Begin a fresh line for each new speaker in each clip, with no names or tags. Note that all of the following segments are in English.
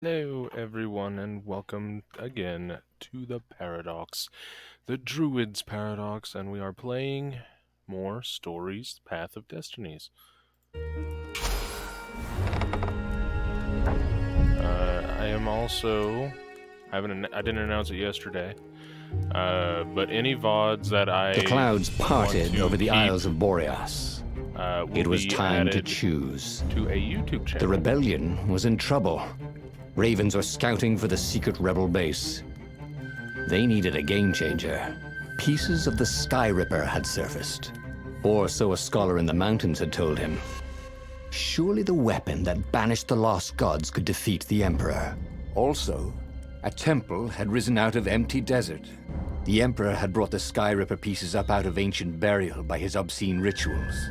Hello, everyone, and welcome again to the Paradox, the Druid's Paradox, and we are playing more Stories Path of Destinies. I am also I didn't announce it yesterday, but any VODs that I
The clouds parted over the Isles of
keep,
Boreas.
will
It was
be
time to
added
choose.
to a YouTube
The
channel.
rebellion was in trouble. Ravens were scouting for the secret rebel base. They needed a game changer. Pieces of the Sky Ripper had surfaced. Or so a scholar in the mountains had told him. Surely the weapon that banished the lost gods could defeat the Emperor. Also, a temple had risen out of empty desert. The Emperor had brought the Sky Ripper pieces up out of ancient burial by his obscene rituals.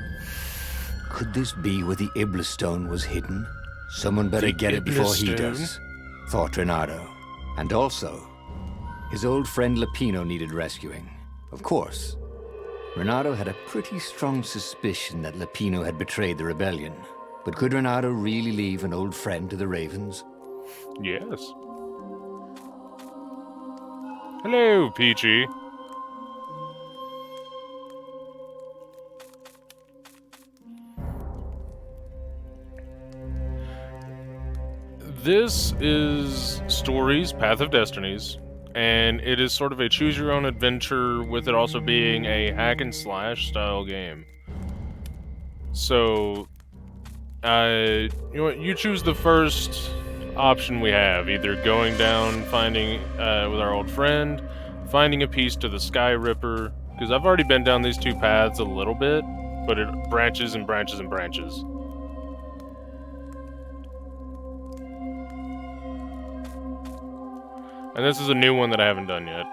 Could this be where the Iblis Stone was hidden? Someone better get it before he does, thought Renato. And also, his old friend Lapino needed rescuing. Of course, Renato had a pretty strong suspicion that Lapino had betrayed the rebellion. But could Renato really leave an old friend to the Ravens?
Yes. Hello, Peachy. This is Stories Path of Destinies, and it is sort of a choose your own adventure with it also being a hack and slash style game. So, you choose the first option we have, either going down, finding with our old friend, finding a piece to the Sky Ripper, because I've already been down these two paths a little bit, but it branches and branches and branches. And this is a new one that I haven't done yet.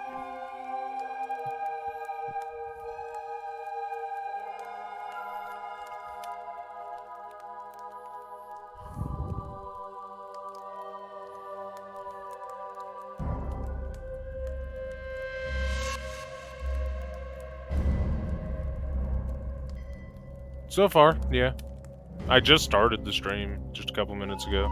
So far, yeah. I just started the stream just a couple minutes ago.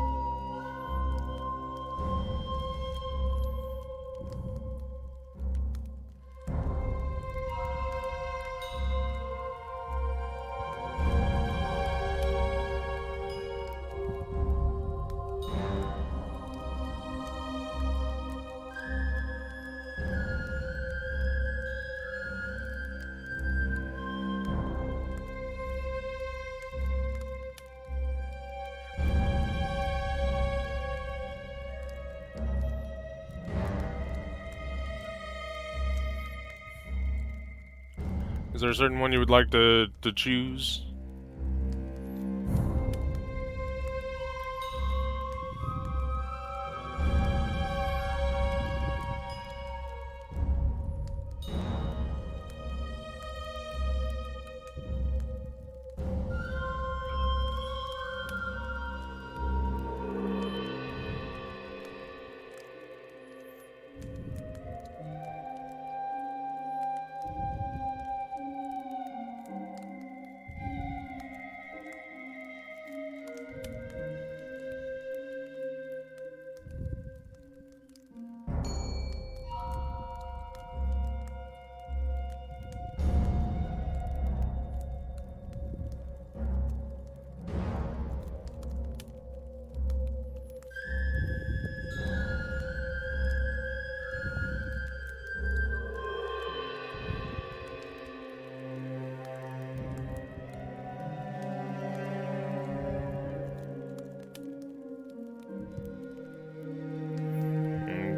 Is there a certain one you would like to choose?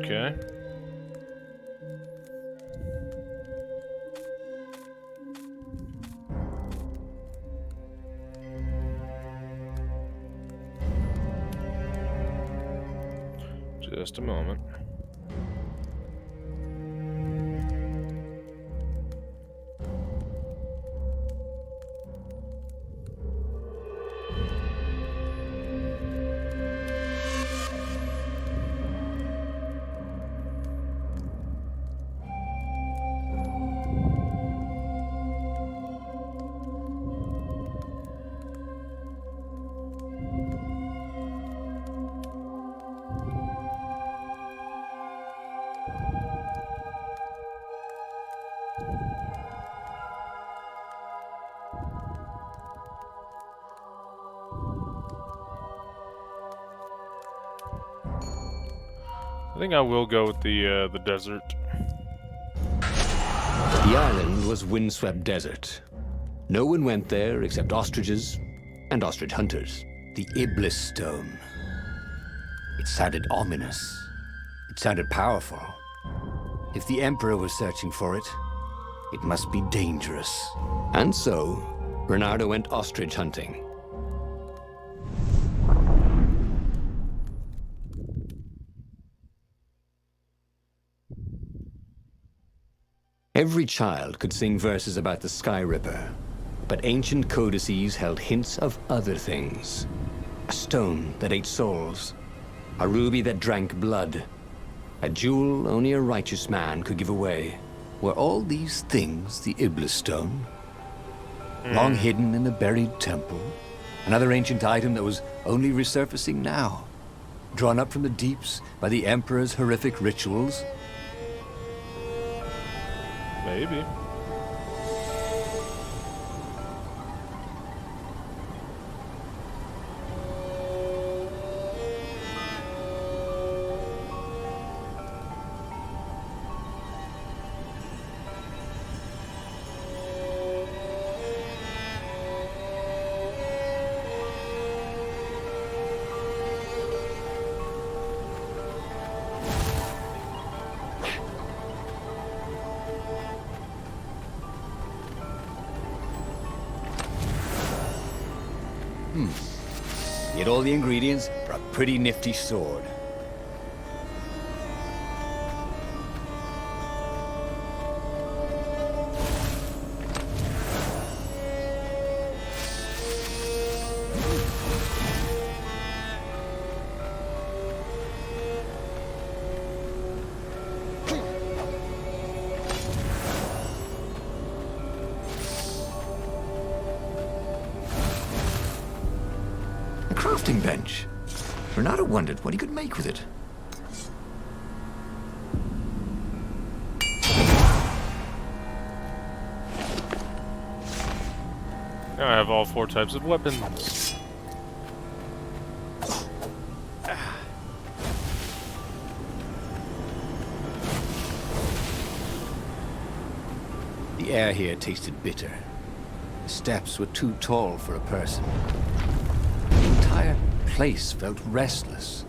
Okay. Just a moment. I think I will go with the desert.
The island was windswept desert. No one went there except ostriches and ostrich hunters. The Iblis Stone. It sounded ominous. It sounded powerful. If the Emperor was searching for it, it must be dangerous. And so, Bernardo went ostrich hunting. Every child could sing verses about the Sky Ripper, but ancient codices held hints of other things. A stone that ate souls, a ruby that drank blood, a jewel only a righteous man could give away. Were all these things the Iblis Stone? Long hidden in a buried temple? Another ancient item that was only resurfacing now? Drawn up from the deeps by the Emperor's horrific rituals?
Maybe.
He had all the ingredients for a pretty nifty sword. Crafting bench. Bernardo wondered what he could make with it.
Now I have all 4 types of weapons.
The air here tasted bitter. The steps were too tall for a person. The entire place felt restless,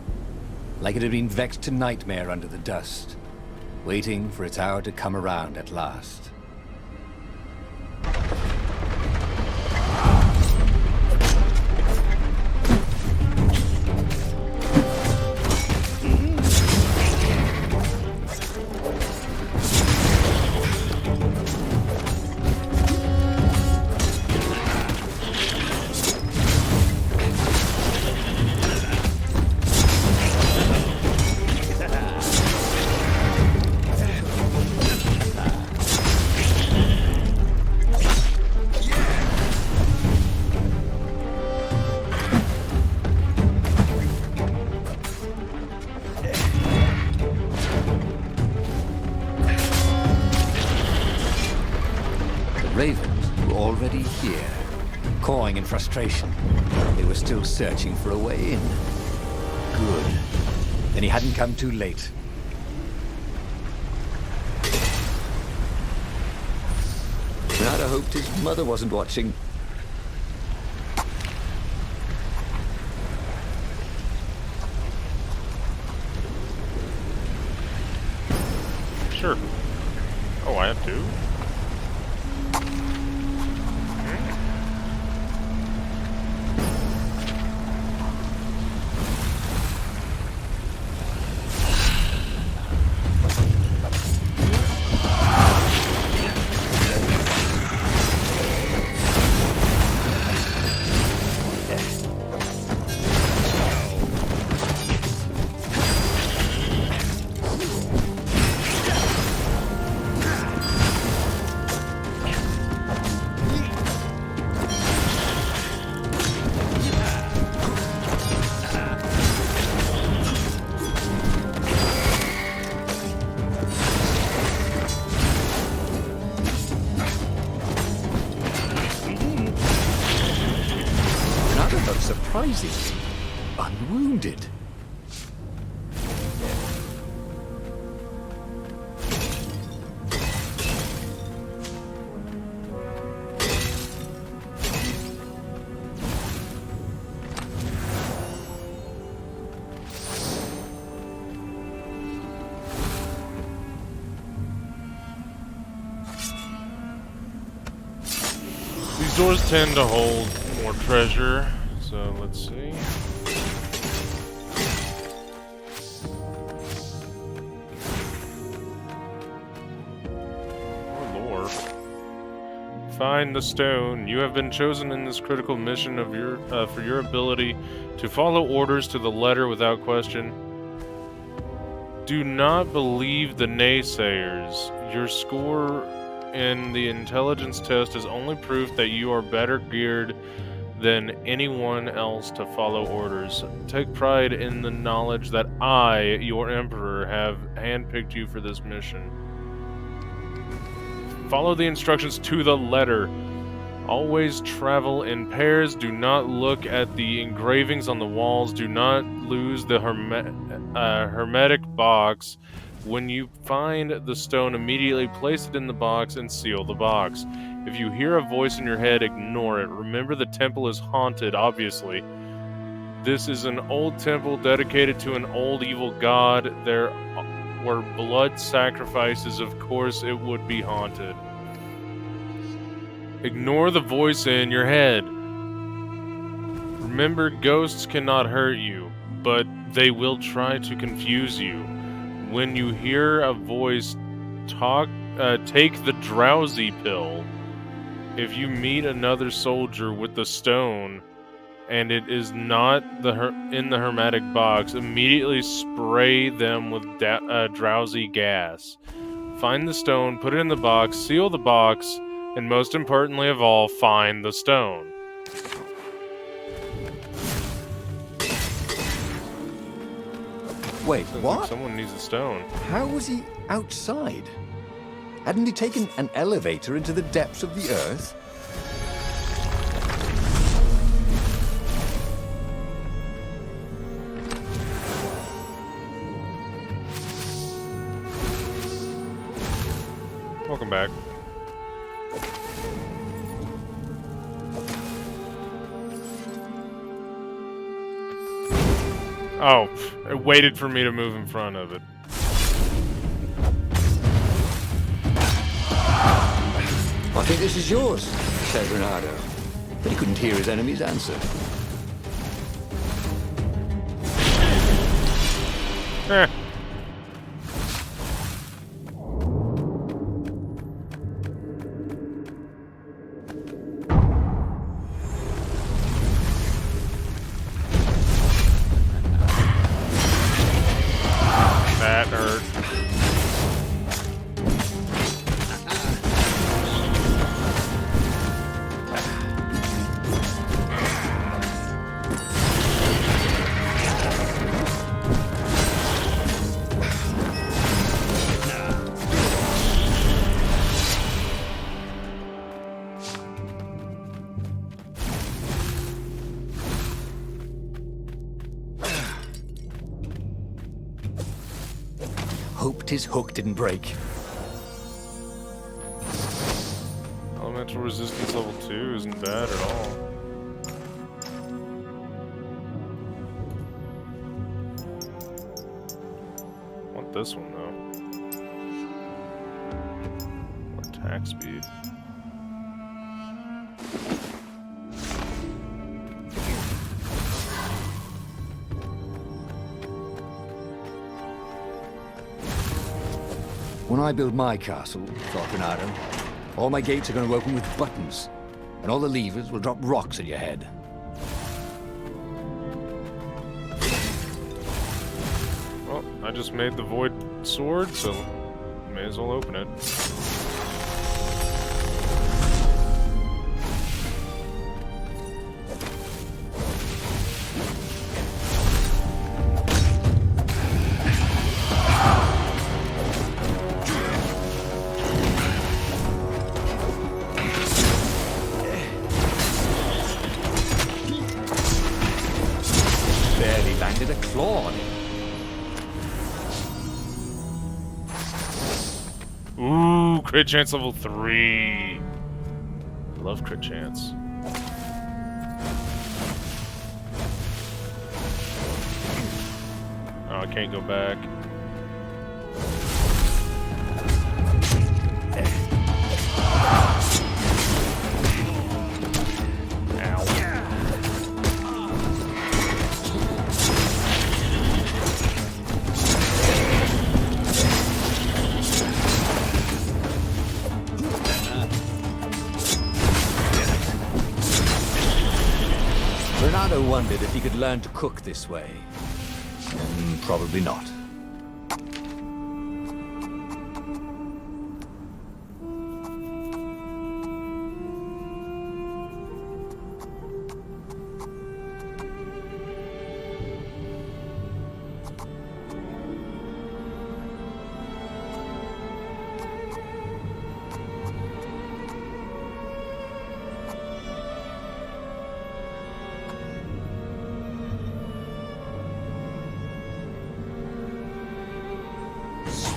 like it had been vexed to nightmare under the dust, waiting for its hour to come around at last. Ravens were already here, cawing in frustration. They were still searching for a way in. Good. Then he hadn't come too late. Bernardo hoped his mother wasn't watching.
Sure. Oh, I have to? Surprisingly unwounded. doors tend to hold more treasure, so let's see. Find the stone. You have been chosen in this critical mission of your for your ability to follow orders to the letter without question. Do not believe the naysayers. Your score in the intelligence test is only proof that you are better geared than anyone else to follow orders. Take pride in the knowledge that I, your Emperor, have handpicked you for this mission. Follow the instructions to the letter. Always travel in pairs. Do not look at the engravings on the walls. Do not lose the hermetic box. When you find the stone, immediately place it in the box and seal the box. If you hear a voice in your head, ignore it. Remember, the temple is haunted, obviously. This is an old temple dedicated to an old evil god. There were blood sacrifices, of course it would be haunted. Ignore the voice in your head. Remember, ghosts cannot hurt you, but they will try to confuse you. When you hear a voice talk, take the drowsy pill. If you meet another soldier with the stone, and it is not in the hermetic box, immediately spray them with drowsy gas. Find the stone, put it in the box, seal the box, and most importantly of all, find the stone.
Wait, what?
Someone needs the stone.
How was he outside? Hadn't he taken an elevator into the depths of the earth?
Welcome back. Oh, it waited for me to move in front of it.
I think this is yours, said Reynardo. But he couldn't hear his enemy's answer.
Eh. That hurt.
Hoped his hook didn't break.
Elemental resistance level 2 isn't bad at all. I want this one though. More attack speed.
When I build my castle, thought Reynardo, all my gates are going to open with buttons, and all the levers will drop rocks at your head.
Well, I just made the void sword, so may as well open it.
Barely landed a claw on him.
Ooh, crit chance level 3. Love crit chance. Oh, I can't go back.
Renato wondered if he could learn to cook this way. Probably not.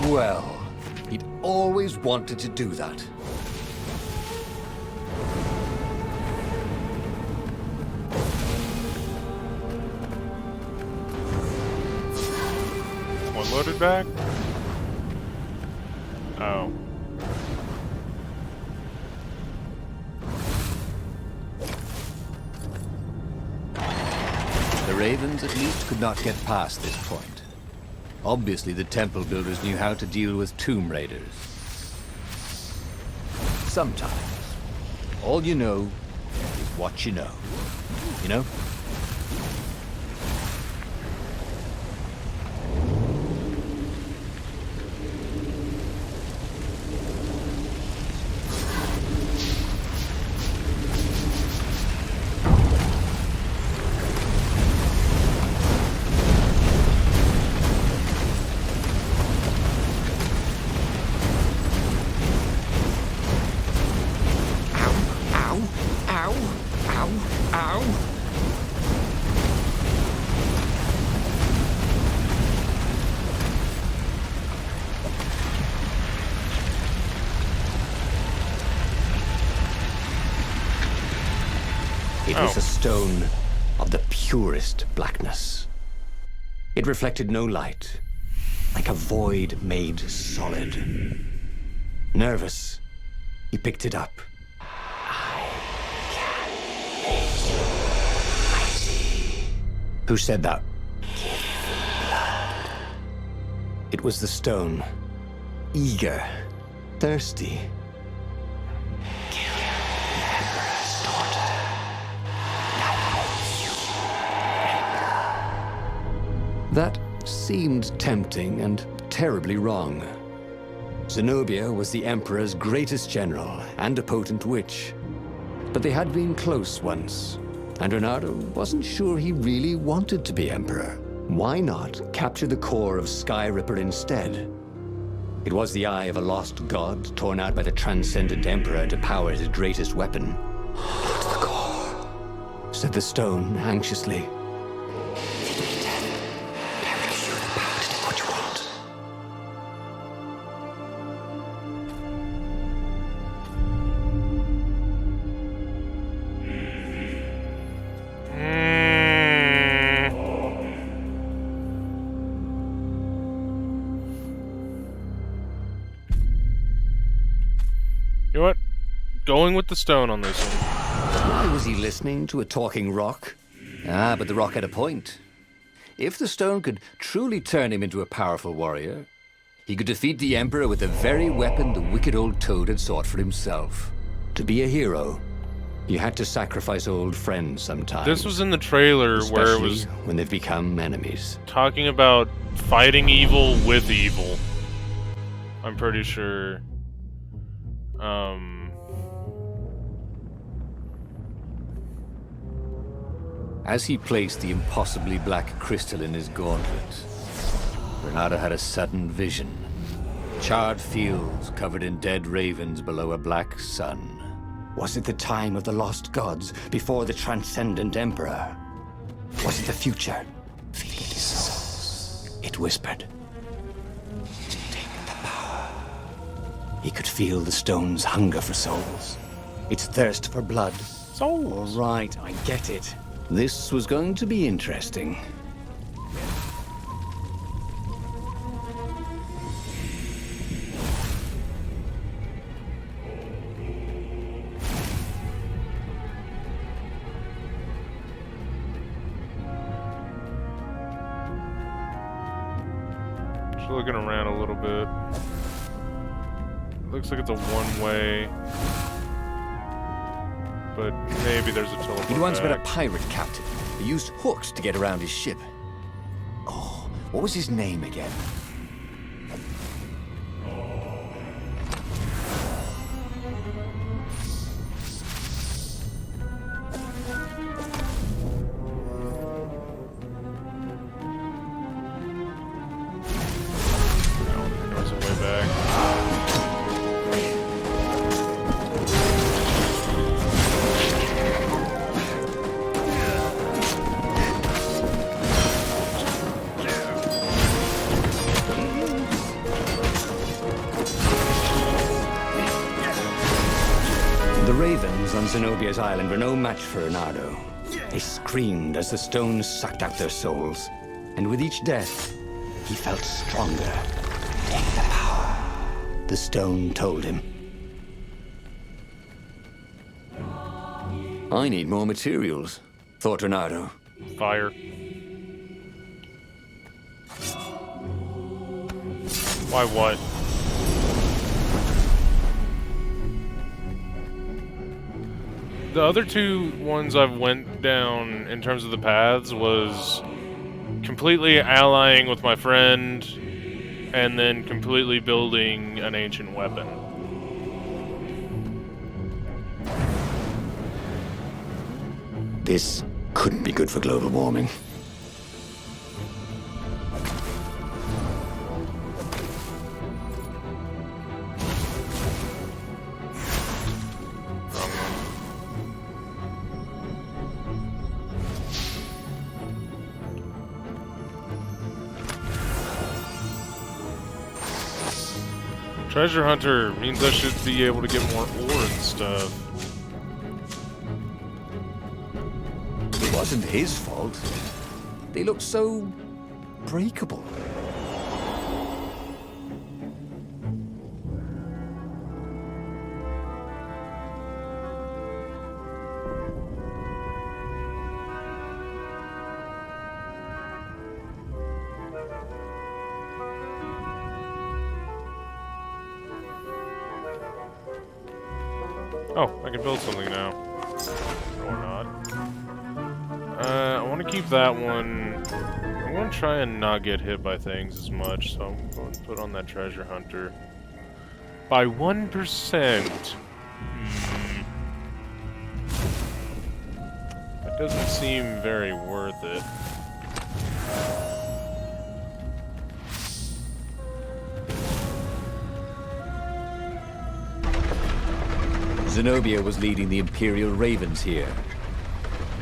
Well, he'd always wanted to do that.
One loaded back? Oh.
The Ravens at least could not get past this point. Obviously, the temple builders knew how to deal with tomb raiders. Sometimes, all you know is what you know. You know?
It was a stone of the purest blackness. It reflected no light, like a void made solid. Nervous, he picked it up. I can make you mighty. Who said that? Give blood. It was the stone, eager, thirsty. That seemed tempting and terribly wrong. Zenobia was the Emperor's greatest general and a potent witch. But they had been close once, and Renato wasn't sure he really wanted to be Emperor. Why not capture the core of Sky Ripper instead? It was the eye of a lost god torn out by the Transcendent Emperor to power his greatest weapon. Not the core, said the stone anxiously.
You know what? Going with the stone on this one.
Why was he listening to a talking rock? Ah, but the rock had a point. If the stone could truly turn him into a powerful warrior, he could defeat the Emperor with the very weapon the wicked old Toad had sought for himself.
To be a hero, you had to sacrifice old friends sometimes.
This was in the trailer where it
especially
was
when they've become enemies.
talking about fighting evil with evil. I'm pretty sure.
As he placed the impossibly black crystal in his gauntlet, Renato had a sudden vision. Charred fields covered in dead ravens below a black sun.
Was it the time of the lost gods before the Transcendent Emperor? Was it the future? Feed these souls, it whispered. Take the power. He could feel the stone's hunger for souls, its thirst for blood.
Souls.
All right, I get it. This was going to be interesting.
Just looking around a little bit. Looks like it's a one-way. But maybe there's a teleport
He'd once been a
back.
pirate captain, He used hooks to get around his ship. Oh, what was his name again?
There's a way back.
The ravens on Zenobia's island were no match for Reynardo. They screamed as the stones sucked out their souls. And with each death, he felt stronger. Take the power, the stone told him.
I need more materials, thought Reynardo.
Fire. Why what? The other two ones I've went down in terms of the paths was completely allying with my friend and then completely building an ancient weapon.
This couldn't be good for global warming.
Treasure hunter means I should be able to get more ore and stuff.
It wasn't his fault. They looked so breakable.
Oh, I can build something now. Or not. I want to keep that one. I want to try and not get hit by things as much, so I'm going to put on that treasure hunter. By 1%. That doesn't seem very worth it.
Zenobia was leading the Imperial Ravens here.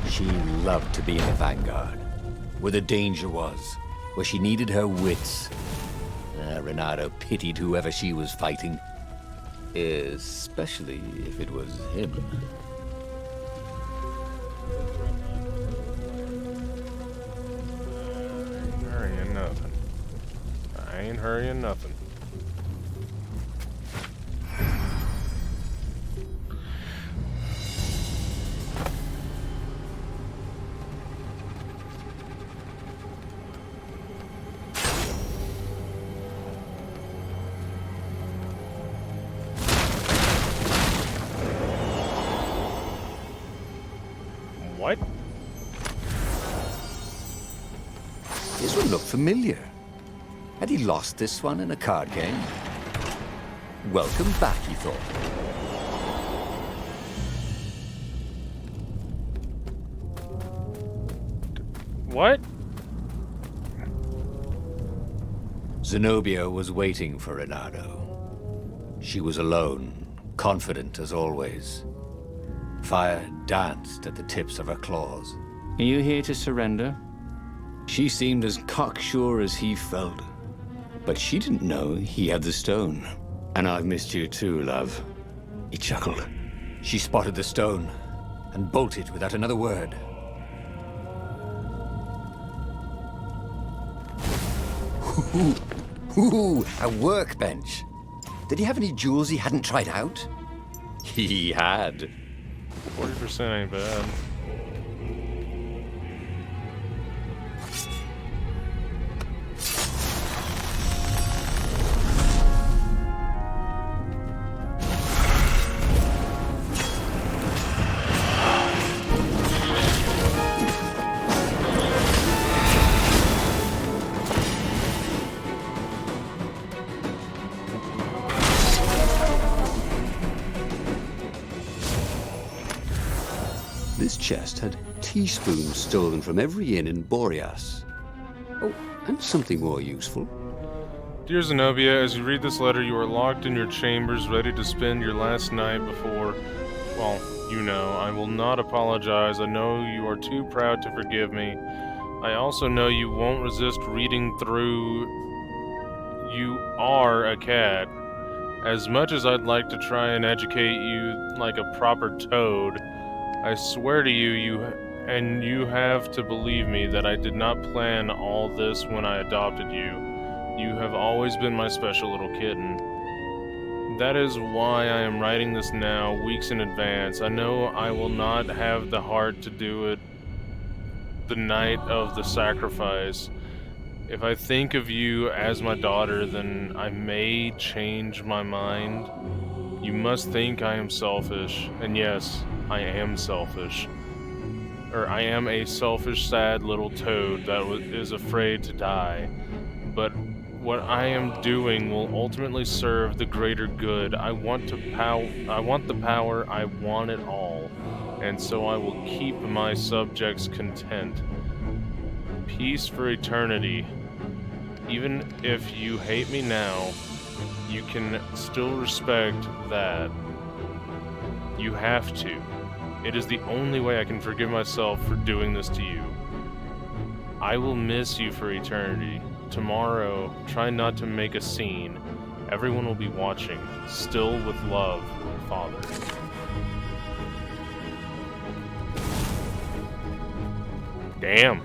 She loved to be in the vanguard, where the danger was, where she needed her wits. Reynardo pitied whoever she was fighting, especially if it was him.
I ain't hurrying nothing. I ain't hurrying nothing. What?
This one looked familiar. Had he lost this one in a card game? Welcome back, he thought.
What?
Zenobia was waiting for Reynardo. She was alone, confident as always. Fire danced at the tips of her claws.
Are you here to surrender? She seemed as cocksure as he felt. But she didn't know he had the stone. And I've missed you too, love. He chuckled.
She spotted the stone and bolted without another word. Ooh, a workbench. Did he have any jewels he hadn't tried out? He had.
40% ain't bad.
This chest had teaspoons stolen from every inn in Boreas. Oh, and something more useful.
Dear Zenobia, as you read this letter, you are locked in your chambers, ready to spend your last night before... Well, you know, I will not apologize. I know you are too proud to forgive me. I also know you won't resist reading through... You are a cat. As much as I'd like to try and educate you like a proper toad, I swear to you, you have to believe me that I did not plan all this when I adopted you. You have always been my special little kitten. That is why I am writing this now, weeks in advance. I know I will not have the heart to do it the night of the sacrifice. If I think of you as my daughter, then I may change my mind. You must think I am selfish, and yes, I am selfish. I am a selfish, sad little toad that is afraid to die. But what I am doing will ultimately serve the greater good. I want the power, I want it all, and so I will keep my subjects content. Peace for eternity. Even if you hate me now, you can still respect that. You have to. It is the only way I can forgive myself for doing this to you. I will miss you for eternity. Tomorrow, try not to make a scene. Everyone will be watching. Still with love, Father. Damn.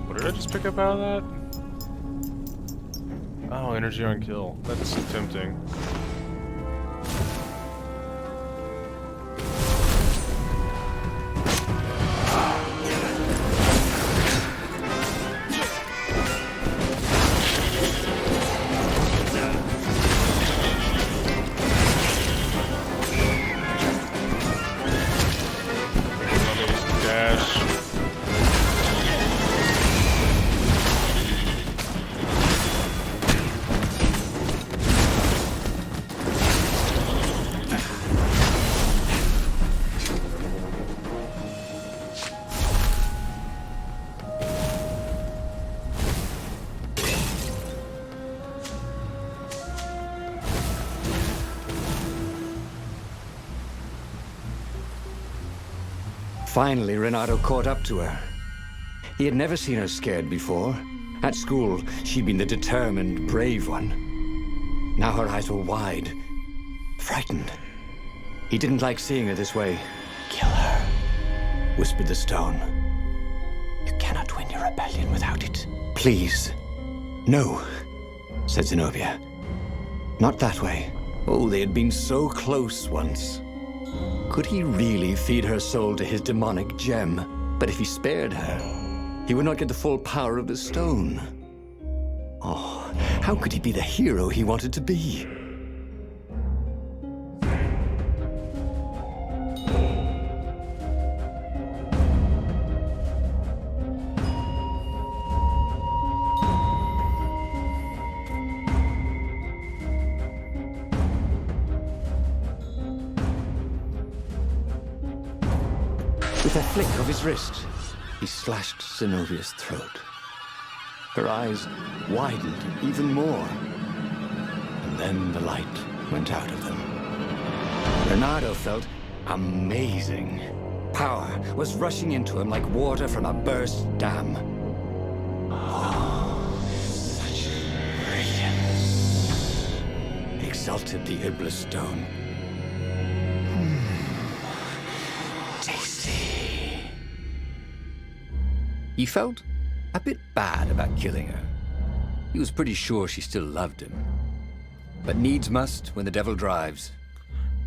What did I just pick up out of that? Oh, energy on kill. That's tempting.
Finally, Renato caught up to her. He had never seen her scared before. At school, she'd been the determined, brave one. Now her eyes were wide, frightened. He didn't like seeing her this way. "Kill her," whispered the stone. "You cannot win your rebellion without it." "Please." "No," said Zenobia. "Not that way." Oh, they had been so close once. Could he really feed her soul to his demonic gem? But if he spared her, he would not get the full power of the stone. Oh, how could he be the hero he wanted to be? With a flick of his wrist, he slashed Zenobia's throat. Her eyes widened even more, and then the light went out of them. Renato felt amazing. Power was rushing into him like water from a burst dam. Oh, such brilliance, exulted the Iblis stone. He felt a bit bad about killing her. He was pretty sure she still loved him. But needs must when the devil drives.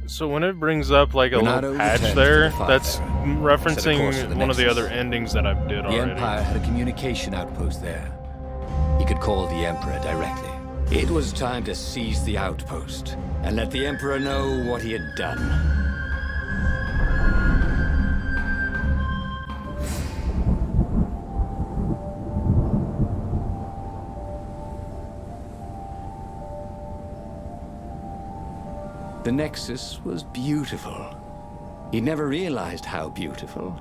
So when it brings up like a
Renato
little patch
returned
there,
to the
that's
fire.
referencing
Set a course for the
one of the
Nexus.
other endings that I did
The
already.
Empire had a communication outpost there. He could call the Emperor directly.
It was time to seize the outpost and let the Emperor know what he had done. The Nexus was beautiful. He never realized how beautiful.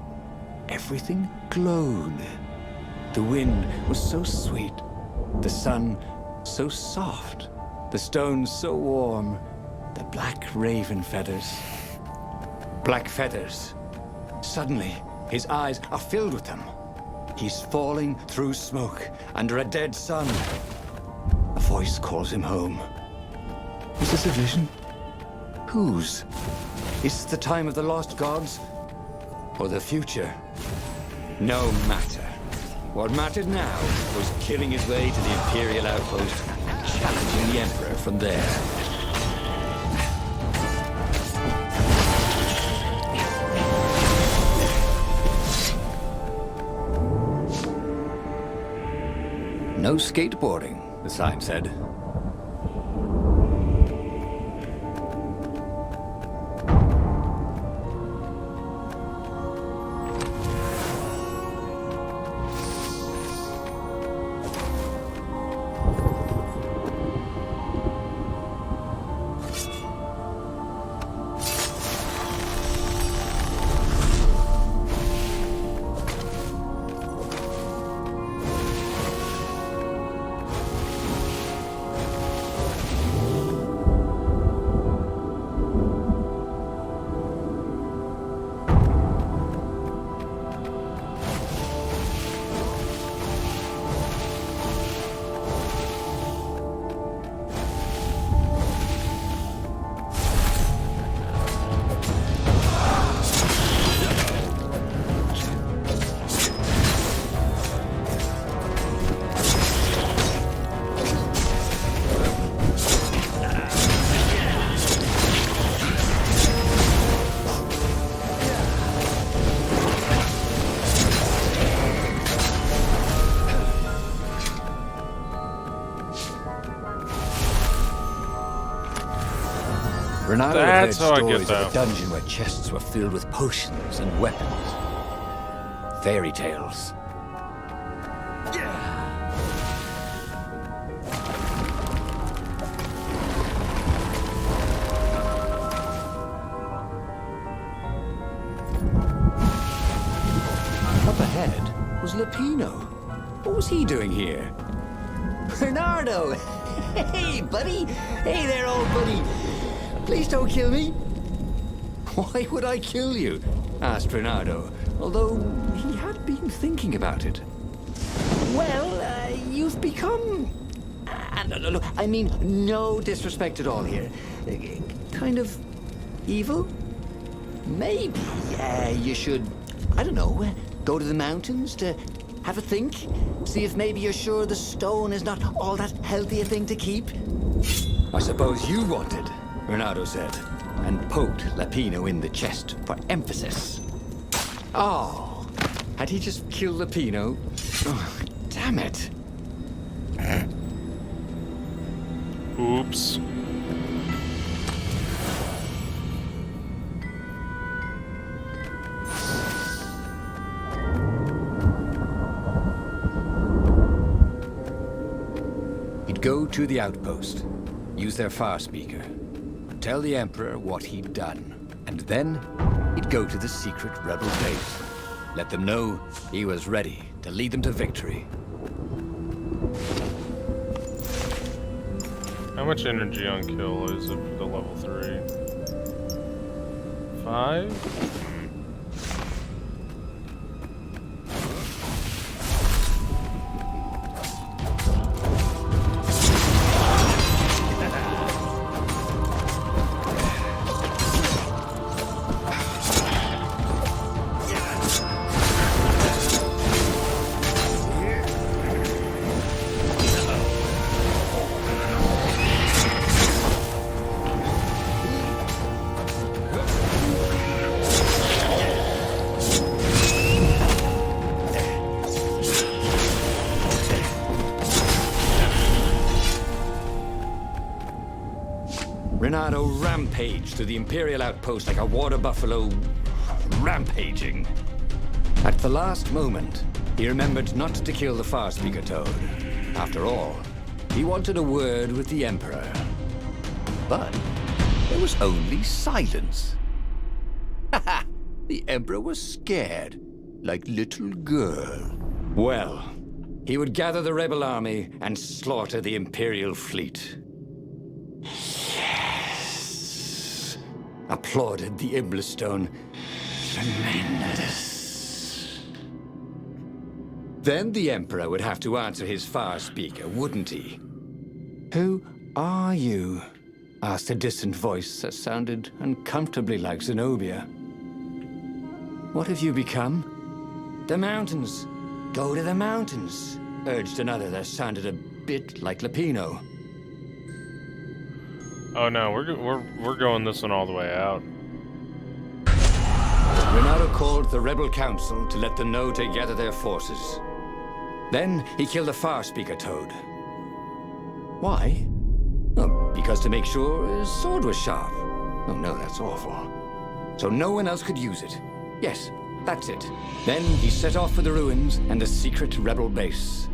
Everything glowed. The wind was so sweet. The sun so soft. The stones so warm. The black raven feathers. Black feathers. Suddenly, his eyes are filled with them. He's falling through smoke, under a dead sun. A voice calls him home. Is this a vision? Whose? Is it the time of the lost gods? Or the future? No matter. What mattered now was killing his way to the Imperial outpost and challenging the Emperor from there. No skateboarding, the sign said. Renato had heard
That's how I get
stories of
that.
a dungeon where chests were filled with potions and weapons. Fairy tales. Up ahead was Lapino. What was he doing here?
Bernardo! Hey, buddy! Hey there, old buddy! Please don't kill me!
Why would I kill you? Asked Bernardo, although he had been thinking about it.
Well, you've become... no, I mean, no disrespect at all here. Kind of evil? Maybe you should, I don't know, go to the mountains to have a think? See if maybe you're sure the stone is not all that healthy a thing to keep?
I suppose you wanted, Renato said, and poked Lapino in the chest for emphasis. Oh, had he just killed Lapino? Oh, damn it.
Oops.
He'd go to the outpost, use their far speaker, tell the Emperor what he'd done, and then he'd go to the secret rebel base. Let them know he was ready to lead them to victory.
How much energy on kill is it for the level 3? 5?
Renato rampaged through the Imperial outpost like a water buffalo rampaging. At the last moment, he remembered not to kill the far speaker toad. After all, he wanted a word with the Emperor. But there
was only silence. The Emperor was scared, like little girl.
Well, he would gather the rebel army and slaughter the Imperial fleet. Yes! Applauded the Iblastone. Tremendous. Then the Emperor would have to answer his far speaker, wouldn't he? Who are you? Asked a distant voice that sounded uncomfortably like Zenobia. What have you become? The mountains. Go to the mountains, urged another that sounded a bit like Lapino.
Oh no, we're going this one all the way out.
Renato called the rebel council to let them know to gather their forces. Then he killed the far speaker toad. Why? Oh, because to make sure his sword was sharp. Oh no, that's awful. So no one else could use it. Yes, that's it. Then he set off for the ruins and the secret rebel base.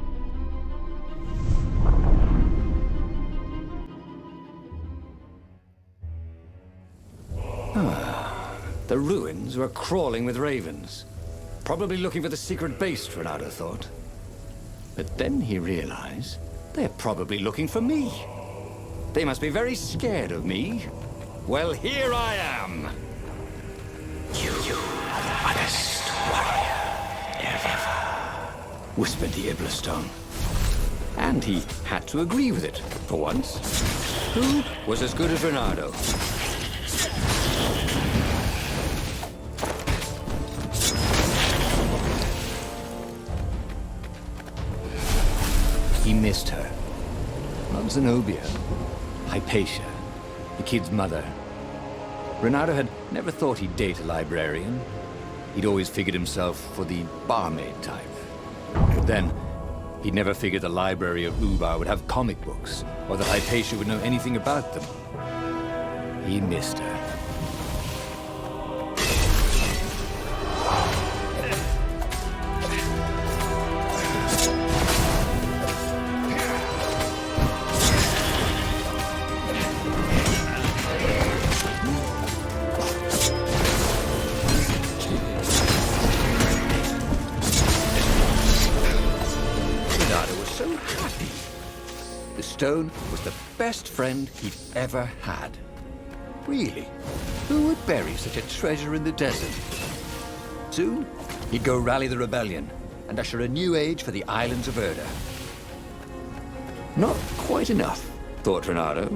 The ruins were crawling with ravens. Probably looking for the secret base, Renato thought. But then he realized they're probably looking for me. They must be very scared of me. Well, here I am. You are the honest warrior ever, whispered the Iblastone. And he had to agree with it, for once. Who was as good as Renato? He missed her. Not Zenobia. Hypatia, the kid's mother. Renato had never thought he'd date a librarian. He'd always figured himself for the barmaid type. But then, he'd never figured the library of Ubar would have comic books, or that Hypatia would know anything about them. He missed her. The stone was the best friend he'd ever had. Really? Who would bury such a treasure in the desert? Soon, he'd go rally the rebellion and usher a new age for the islands of Erda. Not quite enough, thought Renato.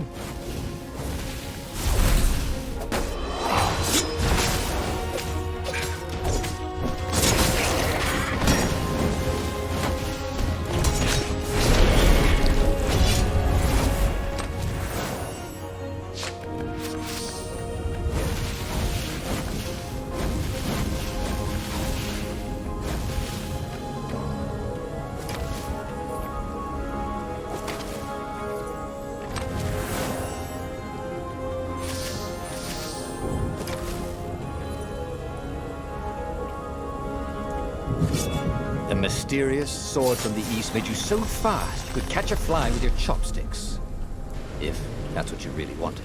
The mysterious sword from the east made you so fast you could catch a fly with your chopsticks. If that's what you really wanted.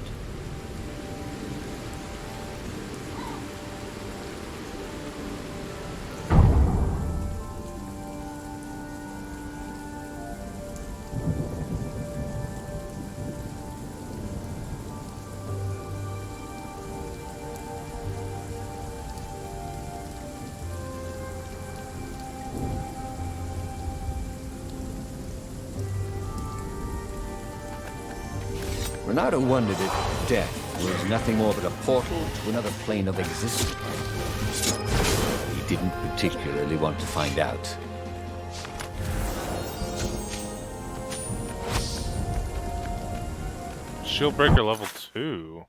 Renato wondered if death was nothing more but a portal to another plane of existence. He didn't particularly want to find out.
Shieldbreaker level 2.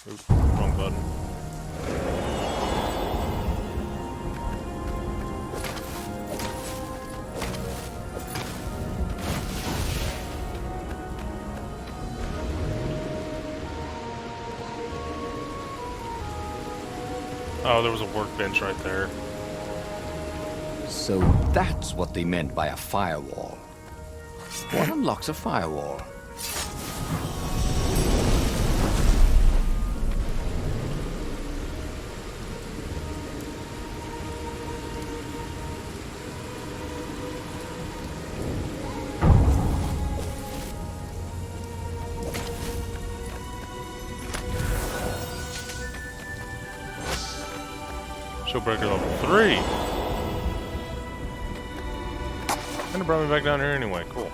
Oops, wrong button. Oh, there was a workbench right there.
So that's what they meant by a firewall. What unlocks a firewall?
Shield breaker level 3. And it brought me back down here anyway. Cool.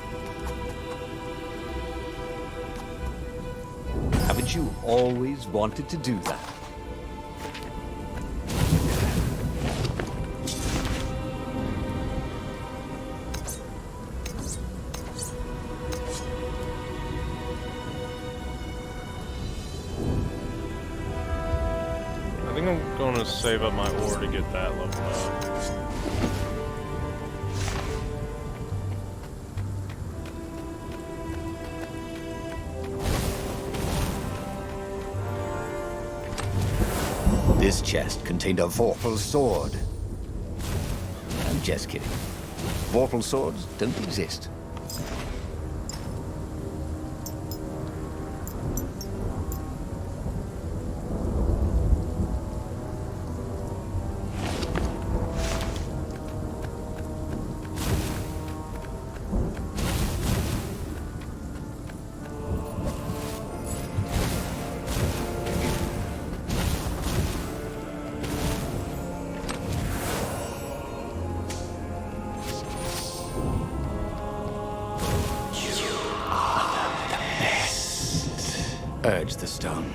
Haven't you always wanted to do that?
I think I'm going to save up my ore to get that level up.
This chest contained a Vorpal sword. I'm just kidding. Vorpal swords don't exist. Urge the stone.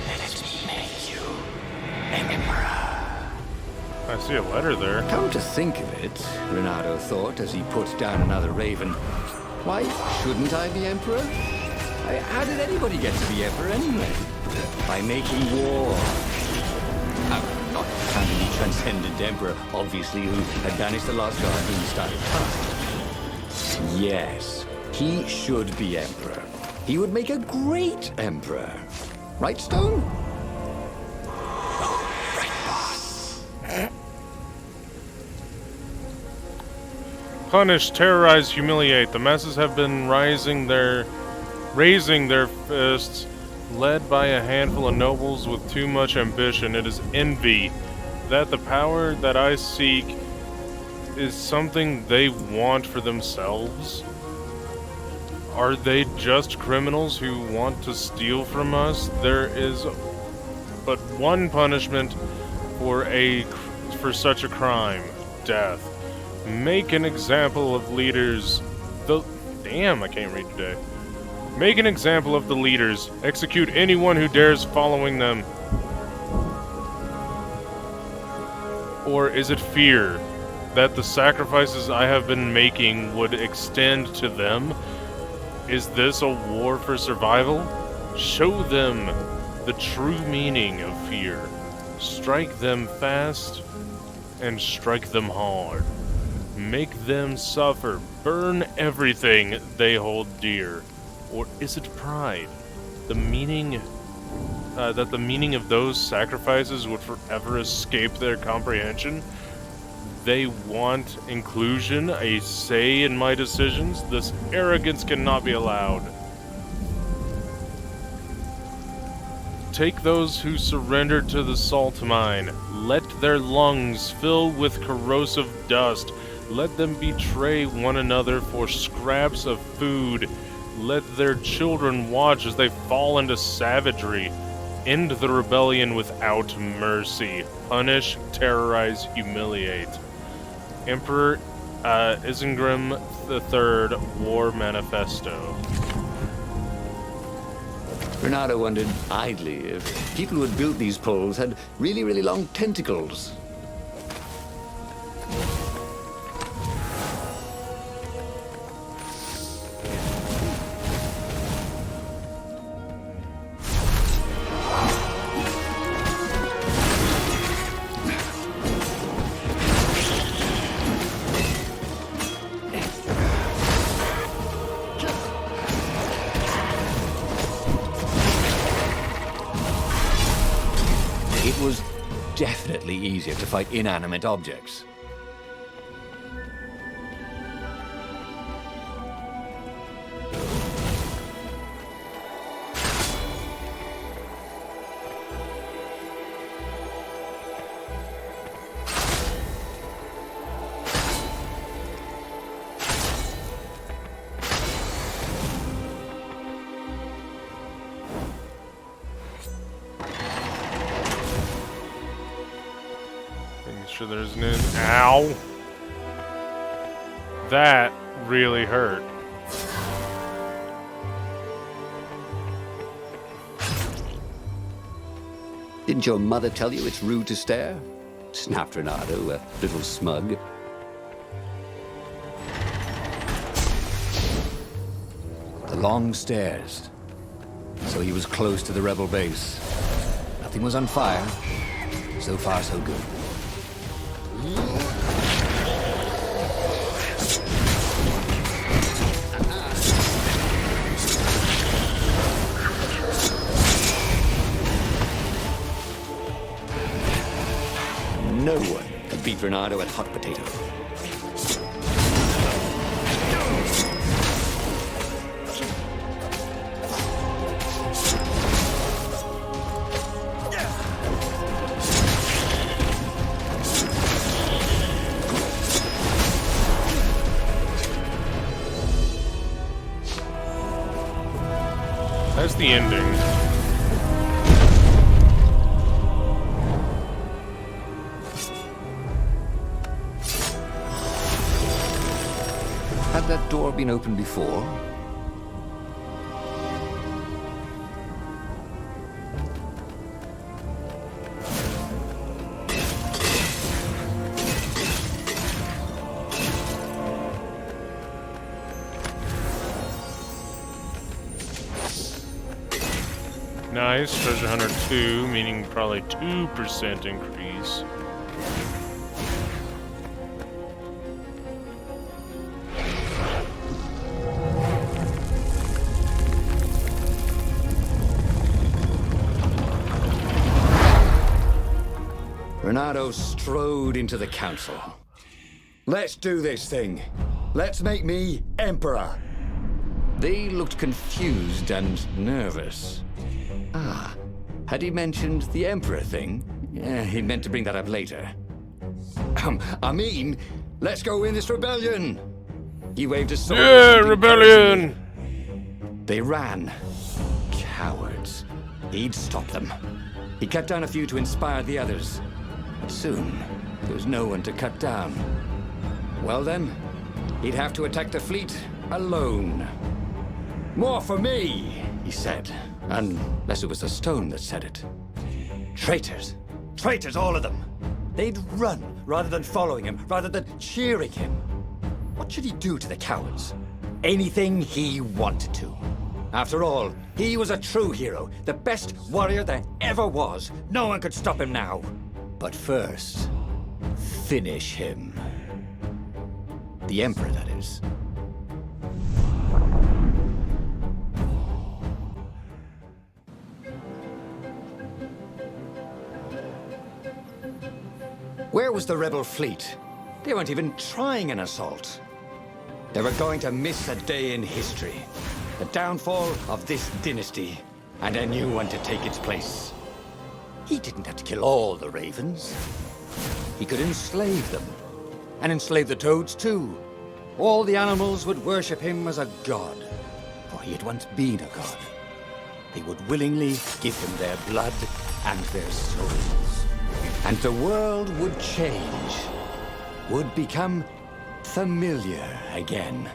Let it make you Emperor.
I see a letter there.
Come to think of it, Renato thought as he put down another raven, why shouldn't I be Emperor? How did anybody get to be Emperor anyway? By making war. Not counting the transcendent Emperor, obviously, who had banished the Lost God when he started time. Yes, he should be Emperor. He would make a great Emperor. Right, Stone? Right, boss.
Punish, terrorize, humiliate. The masses have been raising their fists, led by a handful of nobles with too much ambition. It is envy that the power that I seek is something they want for themselves. Are they just criminals who want to steal from us? There is but one punishment for such a crime: death. Make an example of leaders. Damn, I can't read today. Make an example of the leaders. Execute anyone who dares following them. Or is it fear that the sacrifices I have been making would extend to them? Is this a war for survival? Show them the true meaning of fear. Strike them fast and strike them hard. Make them suffer. Burn everything they hold dear. Or is it pride? The meaning that the meaning of those sacrifices would forever escape their comprehension? They want inclusion, a say in my decisions. This arrogance cannot be allowed. Take those who surrendered to the salt mine. Let their lungs fill with corrosive dust. Let them betray one another for scraps of food. Let their children watch as they fall into savagery. End the rebellion without mercy. Punish, terrorize, humiliate. Emperor Isengrim III War Manifesto.
Renato wondered idly if people who had built these poles had really, really long tentacles. It was definitely easier to fight inanimate objects.
sure there's an end. Ow! That really hurt.
Didn't your mother tell you it's rude to stare? Snapped Renato, a little smug. The long stairs. So he was close to the rebel base. Nothing was on fire. So far, so good. No one could beat Renato at hot potato.
That's the ending.
Had that door been opened before?
Nice. Treasure Hunter 2, meaning probably 2% increase.
Renato strode into the council. Let's do this thing. Let's make me emperor. They looked confused and nervous. Ah, had he mentioned the emperor thing? He meant to bring that up later. I mean, let's go win this rebellion. He waved his sword.
Yeah, rebellion!
They ran. Cowards. He'd stop them. He cut down a few to inspire the others. But soon, there was no one to cut down. Well then, he'd have to attack the fleet alone. More for me, he said. Unless it was the stone that said it. Traitors. Traitors, all of them. They'd run rather than following him, rather than cheering him. What should he do to the cowards? Anything he wanted to. After all, he was a true hero, the best warrior there ever was. No one could stop him now. But first, finish him. The Emperor, that is. Where was the rebel fleet? They weren't even trying an assault. They were going to miss a day in history. The downfall of this dynasty, and a new one to take its place. He didn't have to kill all the ravens. He could enslave them. And enslave the toads, too. All the animals would worship him as a god. For he had once been a god. They would willingly give him their blood and their souls. And the world would change. Would become familiar again.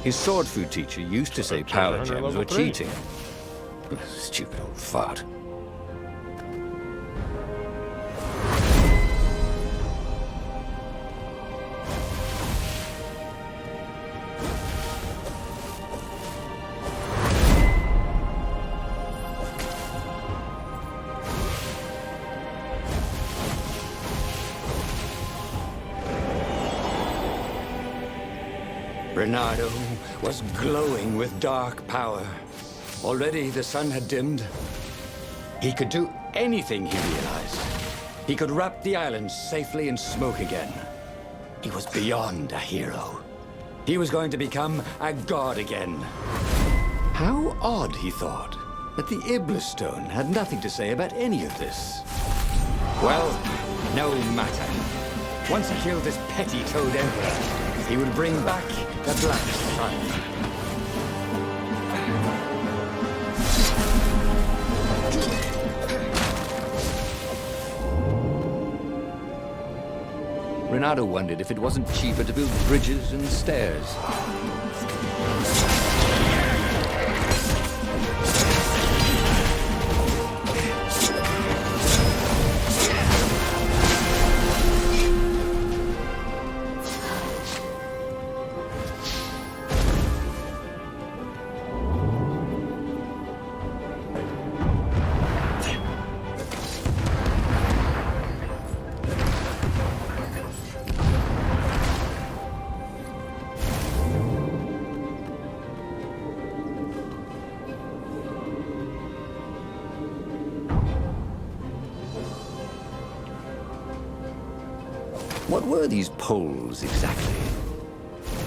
His sword food teacher used to say power gems were cheating. Stupid old fart. Renato was glowing with dark power. Already the sun had dimmed. He could do anything, he realized. He could wrap the island safely in smoke again. He was beyond a hero. He was going to become a god again. How odd, he thought, that the Iblis Stone had nothing to say about any of this. Well, no matter. Once he killed this petty Toad Emperor, he would bring back the Black Sun. Bernardo wondered if it wasn't cheaper to build bridges and stairs. What were these poles exactly?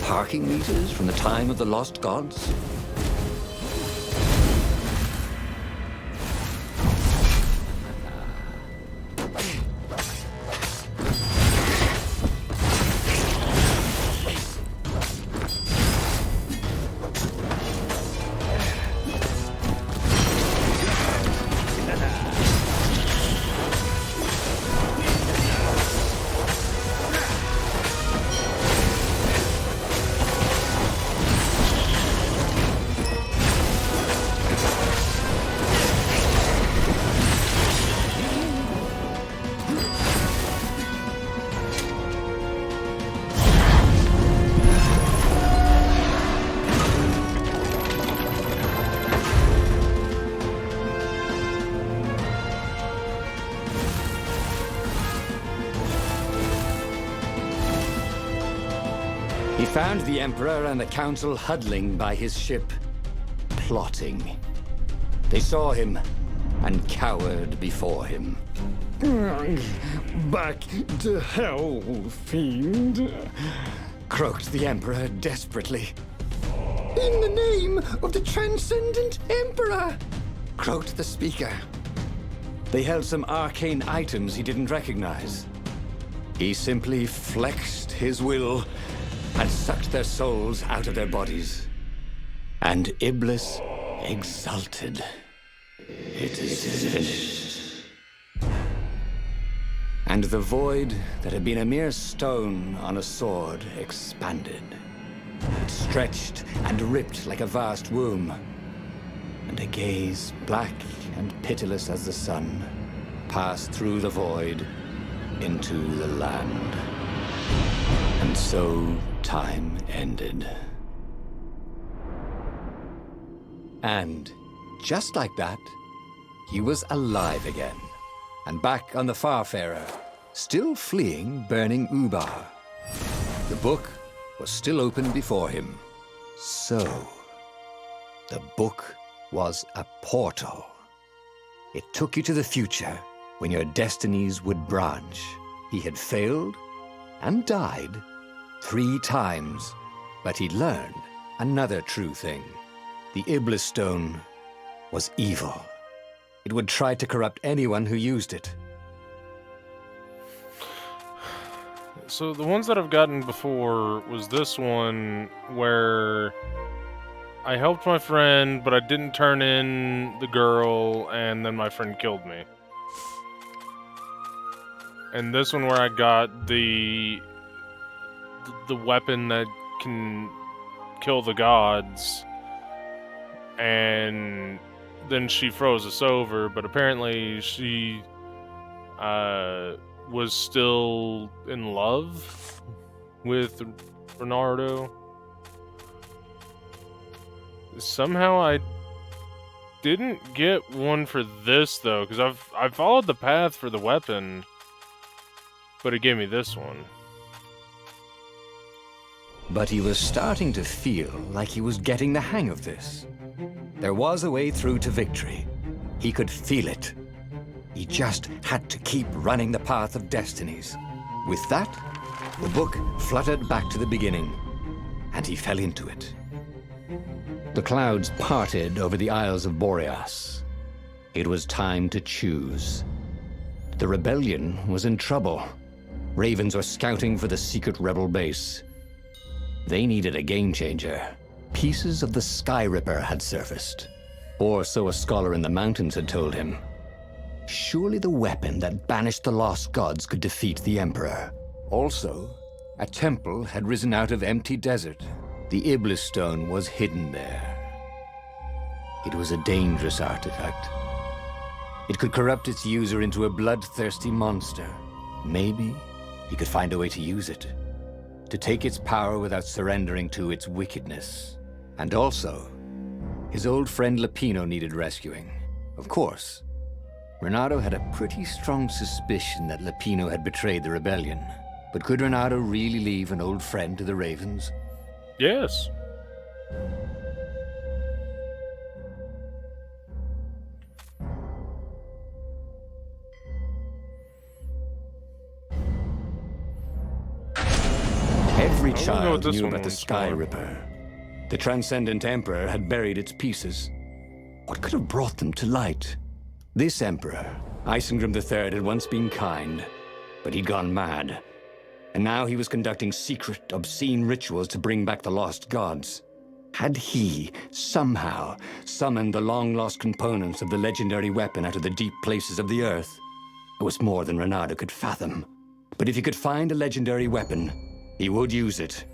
Parking meters from the time of the lost gods? He found the Emperor and the Council huddling by his ship, plotting. They saw him and cowered before him.
Back to hell, fiend.
Croaked the Emperor desperately.
In the name of the Transcendent Emperor!
Croaked the Speaker. They held some arcane items he didn't recognize. He simply flexed his will and sucked their souls out of their bodies. And Iblis exulted. It is finished. And the void that had been a mere stone on a sword expanded. It stretched and ripped like a vast womb. And a gaze, black and pitiless as the sun, passed through the void into the land. And so time ended. And just like that, he was alive again, and back on the Farfarer, still fleeing burning Ubar. The book was still open before him. So, the book was a portal. It took you to the future, when your destinies would branch. He had failed and died 3 times, but he'd learned another true thing. The Iblis Stone was evil. It would try to corrupt anyone who used it.
So the ones that I've gotten before was this one where I helped my friend, but I didn't turn in the girl, and then my friend killed me. And this one where I got the weapon that can kill the gods, and then she froze us over, but apparently she was still in love with Bernardo. Somehow I didn't get one for this though, because I followed the path for the weapon, but it gave me this one.
But he was starting to feel like he was getting the hang of this. There was a way through to victory. He could feel it. He just had to keep running the path of destinies. With that, the book fluttered back to the beginning, and he fell into it. The clouds parted over the Isles of Boreas. It was time to choose. The rebellion was in trouble. Ravens were scouting for the secret rebel base. They needed a game changer. Pieces of the Sky Ripper had surfaced. Or so a scholar in the mountains had told him. Surely the weapon that banished the lost gods could defeat the Emperor. Also, a temple had risen out of empty desert. The Iblis stone was hidden there. It was a dangerous artifact. It could corrupt its user into a bloodthirsty monster. Maybe he could find a way to use it, to take its power without surrendering to its wickedness. And also, his old friend Lapino needed rescuing. Of course, Renato had a pretty strong suspicion that Lapino had betrayed the rebellion. But could Renato really leave an old friend to the Ravens?
Yes.
Every
I wanna know what
child
this
knew
one
about the
was
Sky
for.
Ripper. The Transcendent Emperor had buried its pieces. What could have brought them to light? This Emperor, Isengrim III, had once been kind, but he'd gone mad. And now he was conducting secret, obscene rituals to bring back the lost gods. Had he, somehow, summoned the long-lost components of the legendary weapon out of the deep places of the earth? It was more than Renato could fathom. But if he could find a legendary weapon, he would use it.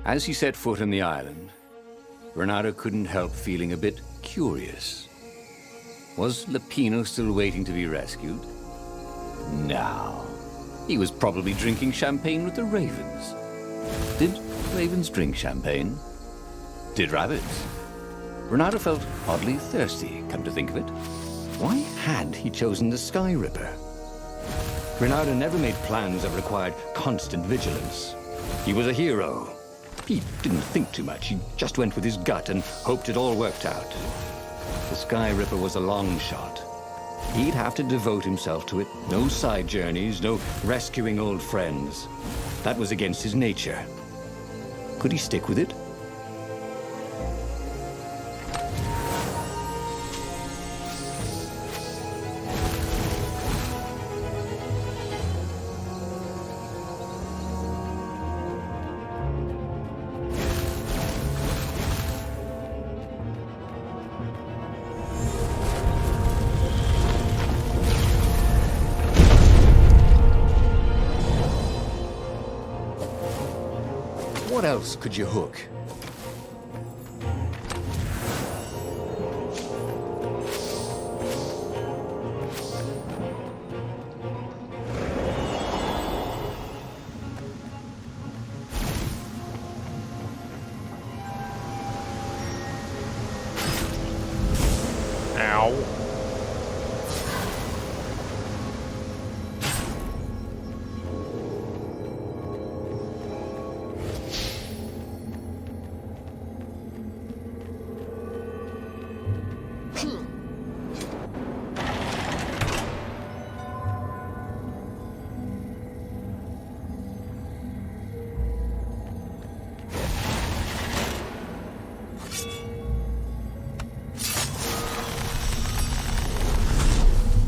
As he set foot on the island, Renato couldn't help feeling a bit curious. Was Lapino still waiting to be rescued? No. He was probably drinking champagne with the ravens. Did ravens drink champagne? Did rabbits? Renato felt oddly thirsty, come to think of it. Why had he chosen the Sky Ripper?
Renato never made plans that required constant vigilance. He was a hero. He didn't think too much. He just went with his gut and hoped it all worked out. The Sky Ripper was a long shot. He'd have to devote himself to it. No side journeys, no rescuing old friends. That was against his nature. Could he stick with it?
What else could you hook?
Ow.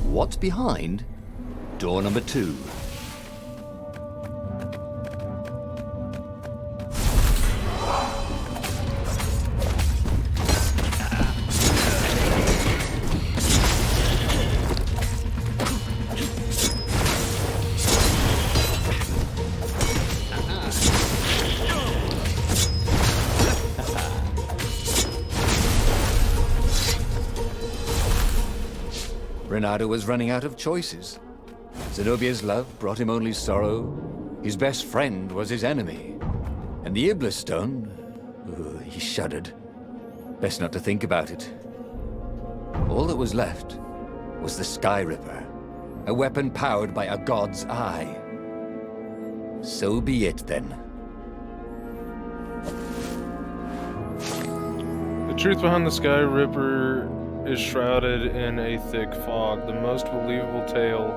What's behind door number 2? Renato was running out of choices. Zenobia's love brought him only sorrow. His best friend was his enemy. And the Iblis stone, he shuddered. Best not to think about it. All that was left was the Sky Ripper, a weapon powered by a god's eye. So be it, then.
The truth behind the Sky Ripper is shrouded in a thick fog. The most believable tale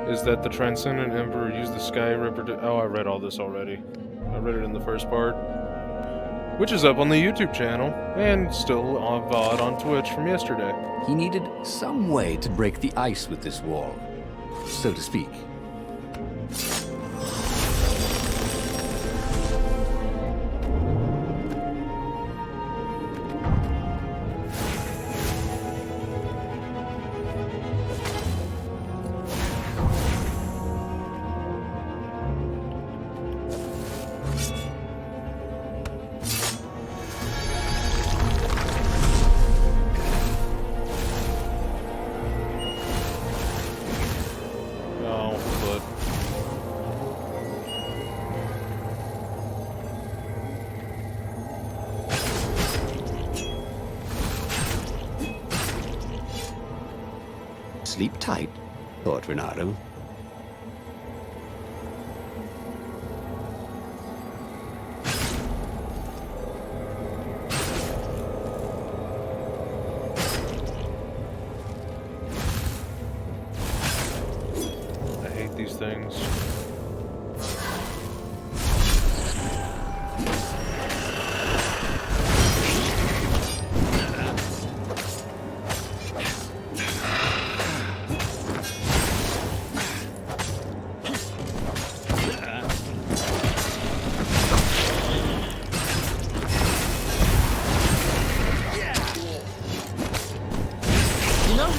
is that the Transcendent Emperor used the Sky Ripper to... Oh, I read all this already. I read it in the first part. Which is up on the YouTube channel, and still on VOD on Twitch from yesterday.
He needed some way to break the ice with this wall, so to speak.
Sleep tight, thought Renato.
I hate these things.
You know,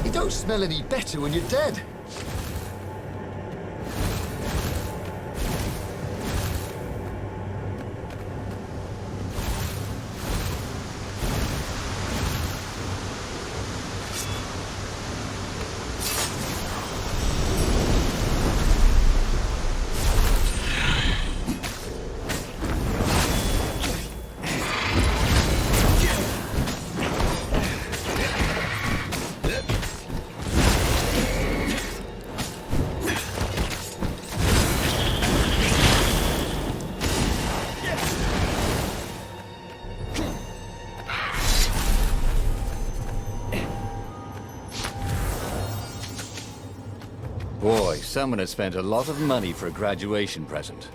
you don't smell any better when you're dead.
Boy, someone has spent a lot of money for a graduation present.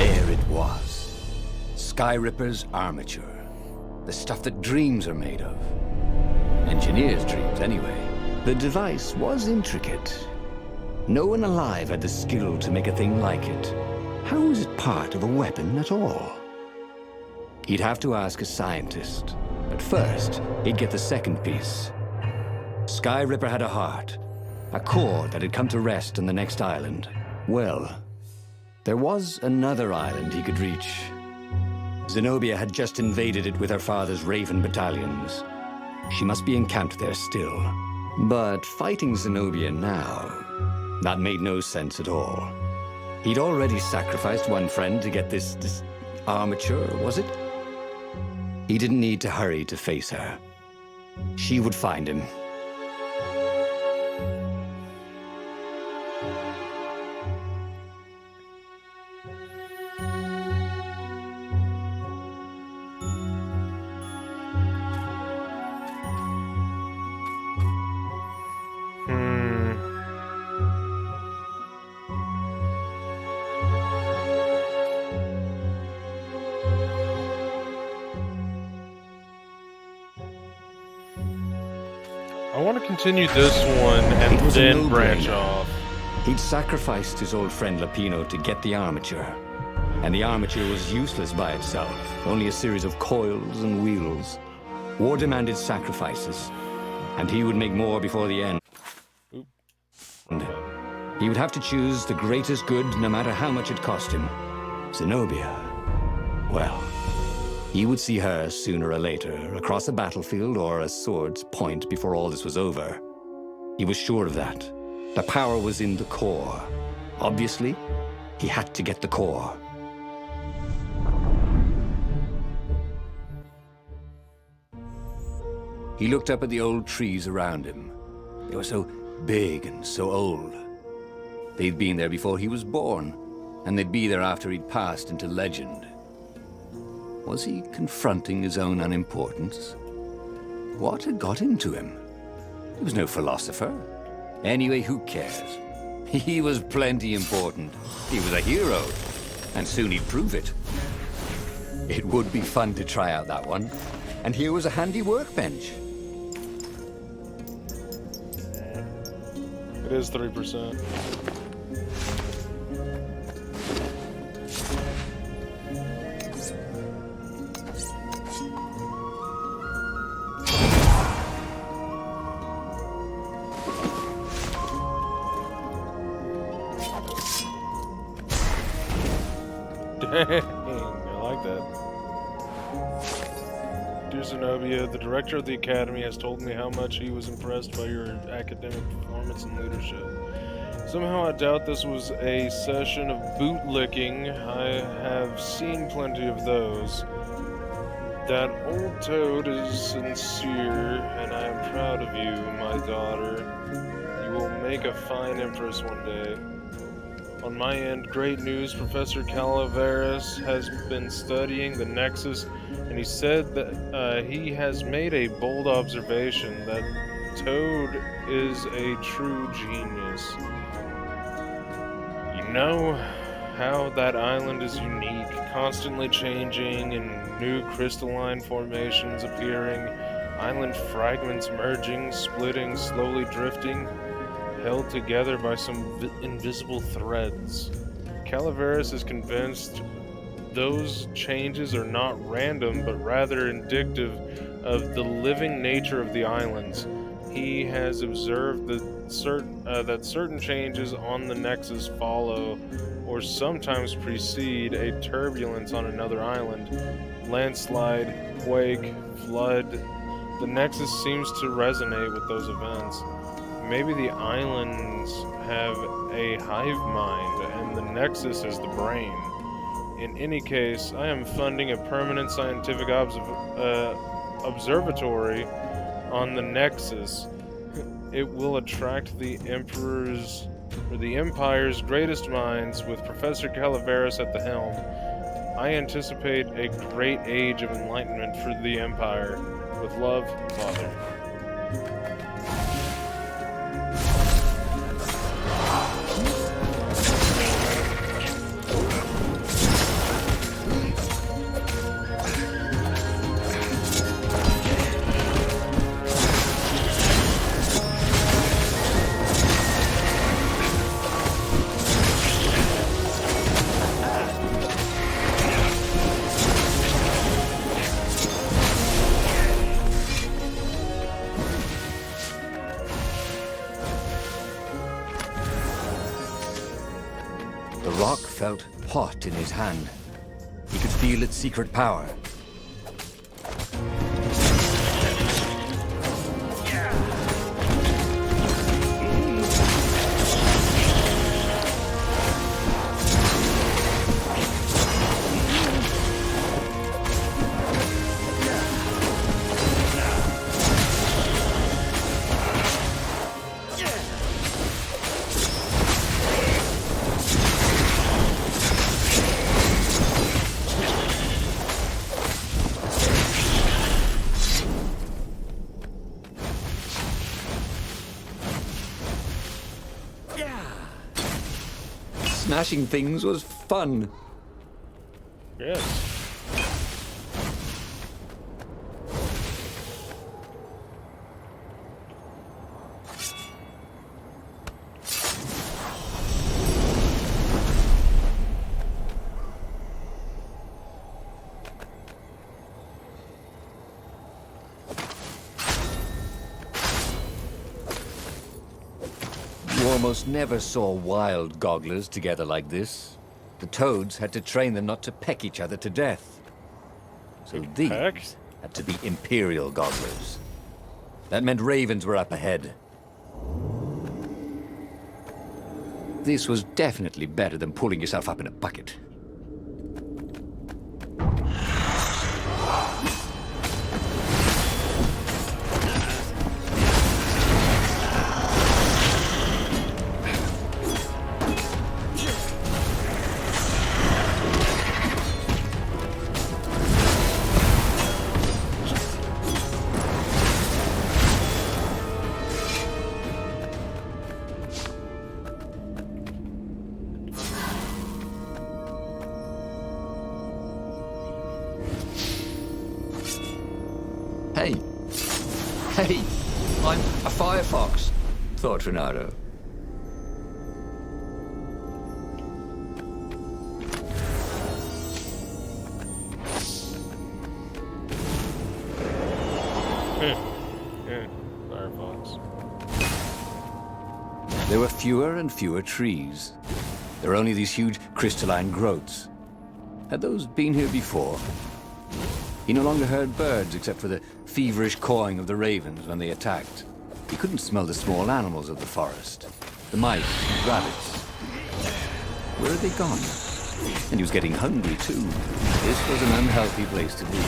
There it was. Sky Ripper's armature. The stuff that dreams are made of. Engineers' dreams, anyway.
The device was intricate. No one alive had the skill to make a thing like it. How was it part of a weapon at all? He'd have to ask a scientist. But first, he'd get the second piece. Sky Ripper had a heart. A core that had come to rest on the next island. Well, there was another island he could reach. Zenobia had just invaded it with her father's Raven battalions. She must be encamped there still. But fighting Zenobia now, that made no sense at all. He'd already sacrificed one friend to get this armature, was it? He didn't need to hurry to face her. She would find him.
I want to continue this one and
It was a
then branch
no-brainer.
off.
He'd sacrificed his old friend Lapino to get the armature. And the armature was useless by itself, only a series of coils and wheels. War demanded sacrifices, and he would make more before the end. He would have to choose the greatest good no matter how much it cost him. Zenobia. Well, he would see her sooner or later, across a battlefield or a sword's point before all this was over. He was sure of that. The power was in the core. Obviously, he had to get the core.
He looked up at the old trees around him. They were so big and so old. They'd been there before he was born, and they'd be there after he'd passed into legend. Was he confronting his own unimportance? What had got into him? He was no philosopher. Anyway, who cares? He was plenty important. He was a hero. And soon he'd prove it. It would be fun to try out that one. And here was a handy workbench.
It is 3%. Dang, I like that. Dear Zenobia, the director of the Academy has told me how much he was impressed by your academic performance and leadership. Somehow I doubt this was a session of bootlicking. I have seen plenty of those. That old toad is sincere, and I am proud of you, my daughter. You will make a fine empress one day. On my end, great news. Professor Calaveras has been studying the Nexus, and he said that he has made a bold observation that Toad is a true genius. You know how that island is unique, constantly changing and new crystalline formations appearing, island fragments merging, splitting, slowly drifting, held together by some invisible threads. Calaveras is convinced those changes are not random, but rather indicative of the living nature of the islands. He has observed that certain changes on the Nexus follow or sometimes precede a turbulence on another island. Landslide, quake, flood. The Nexus seems to resonate with those events. Maybe the islands have a hive mind, and the Nexus is the brain. In any case, I am funding a permanent scientific observatory on the Nexus. It will attract the Empire's greatest minds, with Professor Calaveras at the helm. I anticipate a great age of enlightenment for the Empire. With love, Father.
The rock felt hot in his hand. He could feel its secret power. Smashing things was fun.
Yes.
You almost never saw wild gogglers together like this. The toads had to train them not to peck each other to death. So these
Peck?
had to be Imperial gogglers. That meant ravens were up ahead. This was definitely better than pulling yourself up in a bucket. Hey, I'm a firefox, thought Renato.
Firefox.
There were fewer and fewer trees. There were only these huge crystalline growths. Had those been here before? He no longer heard birds except for the feverish cawing of the ravens when they attacked. He couldn't smell the small animals of the forest. The mice and rabbits. Where had they gone? And he was getting hungry too. This was an unhealthy place to be.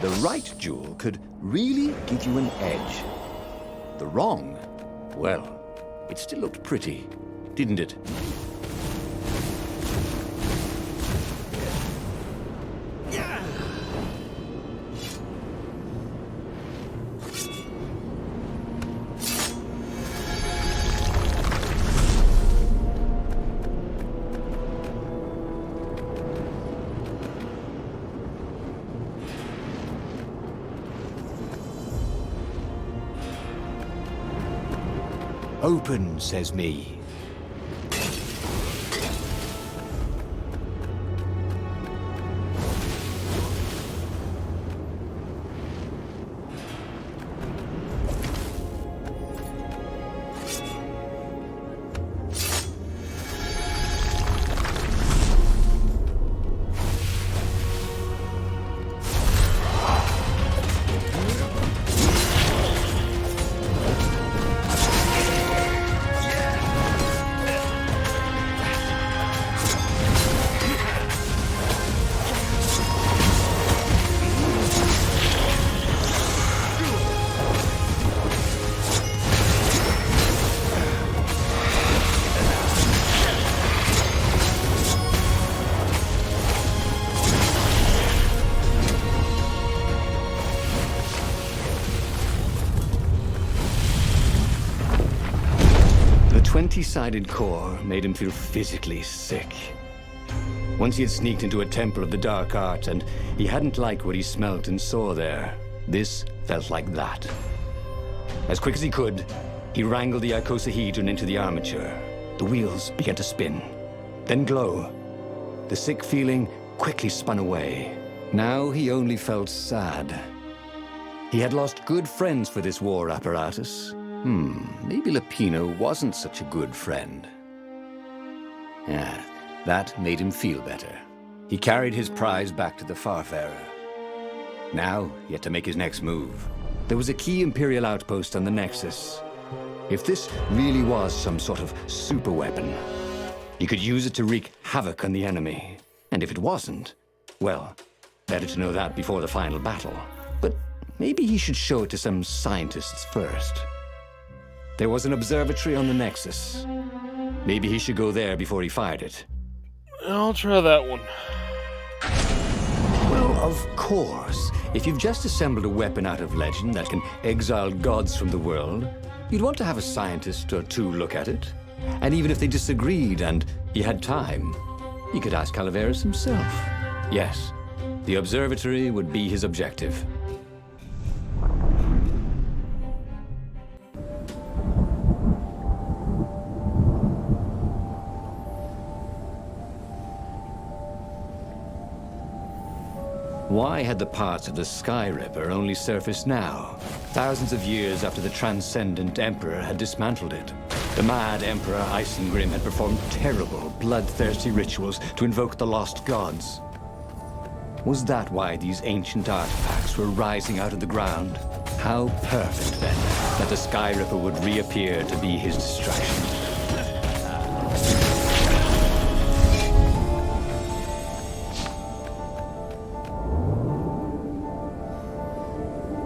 The right jewel could really give you an edge. The wrong, well, it still looked pretty, didn't it? Open, says me. The 20-sided core made him feel physically sick. Once he had sneaked into a temple of the dark art, and he hadn't liked what he smelt and saw there. This felt like that. As quick as he could, he wrangled the icosahedron into the armature. The wheels began to spin, then glow. The sick feeling quickly spun away. Now he only felt sad. He had lost good friends for this war apparatus. Maybe Lapino wasn't such a good friend. Yeah, that made him feel better. He carried his prize back to the Farfarer. Now, he had to make his next move. There was a key Imperial outpost on the Nexus. If this really was some sort of super weapon, he could use it to wreak havoc on the enemy. And if it wasn't, well, better to know that before the final battle. But maybe he should show it to some scientists first. There was an observatory on the Nexus. Maybe he should go there before he fired it.
I'll try that one.
Well, of course. If you've just assembled a weapon out of legend that can exile gods from the world, you'd want to have a scientist or two look at it. And even if they disagreed and he had time, he could ask Calaveras himself. Yes, the observatory would be his objective. Why had the parts of the Sky Ripper only surfaced now, thousands of years after the Transcendent Emperor had dismantled it? The mad Emperor Isengrim had performed terrible, bloodthirsty rituals to invoke the lost gods. Was that why these ancient artifacts were rising out of the ground? How perfect, then, that the Sky Ripper would reappear to be his distraction.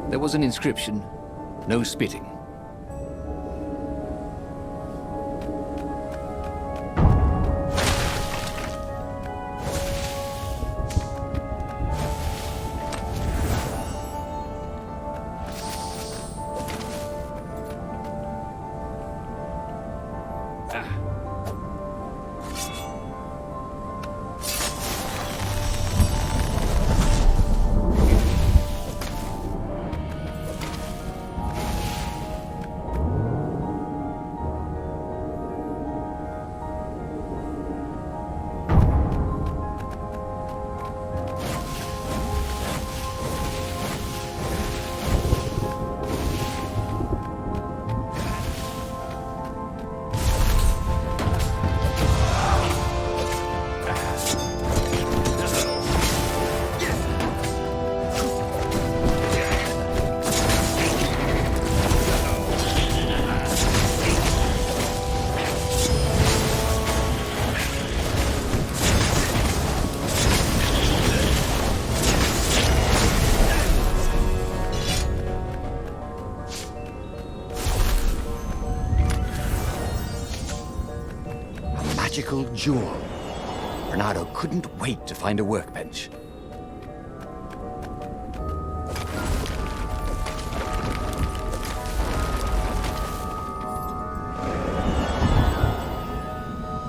There was an inscription. No spitting. magical jewel. Renato couldn't wait to find a workbench.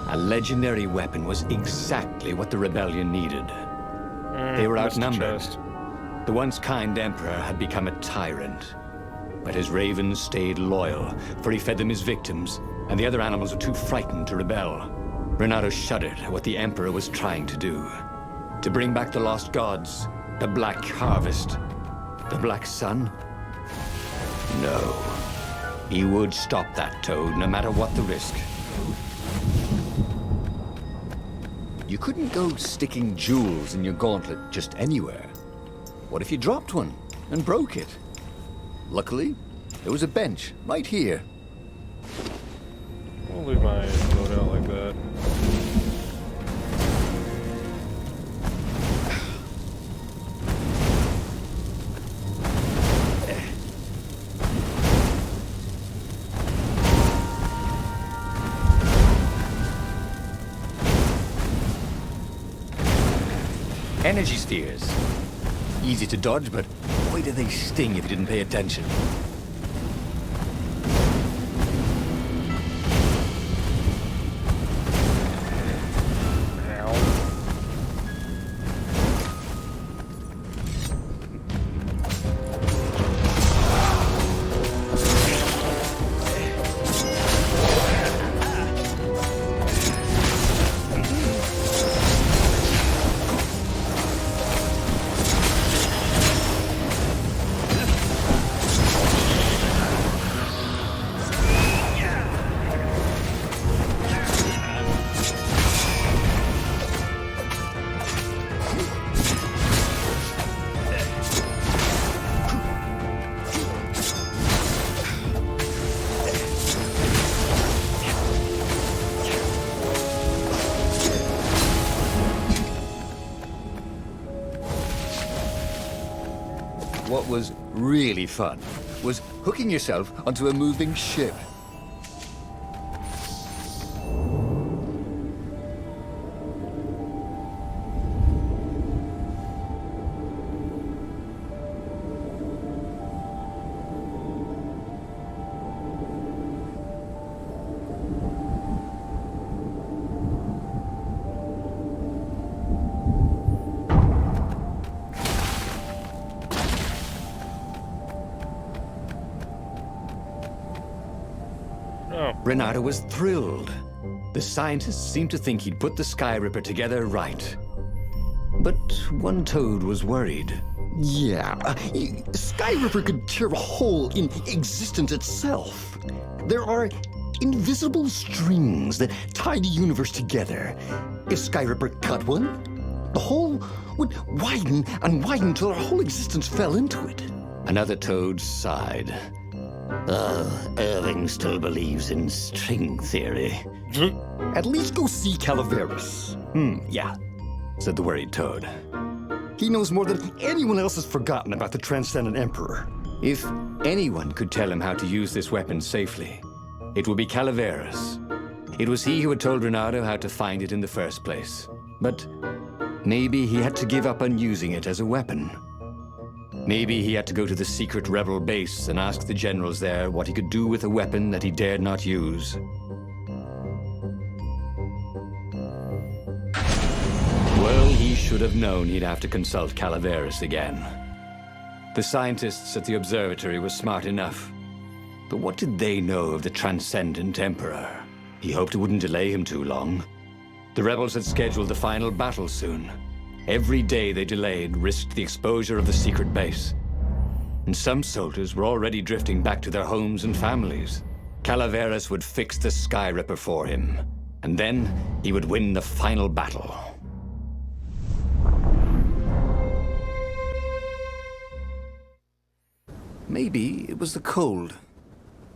A legendary weapon was exactly what the rebellion needed. They were
missed the
outnumbered.
chest.
The once kind emperor had become a tyrant. But his ravens stayed loyal, for he fed them his victims, and the other animals were too frightened to rebel. Renato shuddered at what the emperor was trying to do. To bring back the lost gods, the Black Harvest, the Black Sun? No. He would stop that, Toad, no matter what the risk. You couldn't go sticking jewels in your gauntlet just anywhere. What if you dropped one and broke it? Luckily, there was a bench right here.
I'll leave my boat out like that.
Energy spheres. Easy to dodge, but boy do they sting if you didn't pay attention. What was really fun was hooking yourself onto a moving ship.
Oh,
Renato was thrilled. The scientists seemed to think he'd put the Sky Ripper together right. But one Toad was worried.
Yeah, Sky Ripper could tear a hole in existence itself. There are invisible strings that tie the universe together. If Sky Ripper cut one, the hole would widen and widen till our whole existence fell into it.
Another Toad sighed. Irving still believes in string theory.
At least go see Calaveras.
Yeah, said the worried Toad.
He knows more than anyone else has forgotten about the Transcendent Emperor.
If anyone could tell him how to use this weapon safely, it would be Calaveras. It was he who had told Renato how to find it in the first place. But maybe he had to give up on using it as a weapon. Maybe he had to go to the secret rebel base and ask the generals there what he could do with a weapon that he dared not use. Well, he should have known he'd have to consult Calaveras again. The scientists at the observatory were smart enough. But what did they know of the Transcendent Emperor? He hoped it wouldn't delay him too long. The rebels had scheduled the final battle soon. Every day they delayed risked the exposure of the secret base. And some soldiers were already drifting back to their homes and families. Calaveras would fix the Sky Ripper for him. And then he would win the final battle. Maybe it was the cold.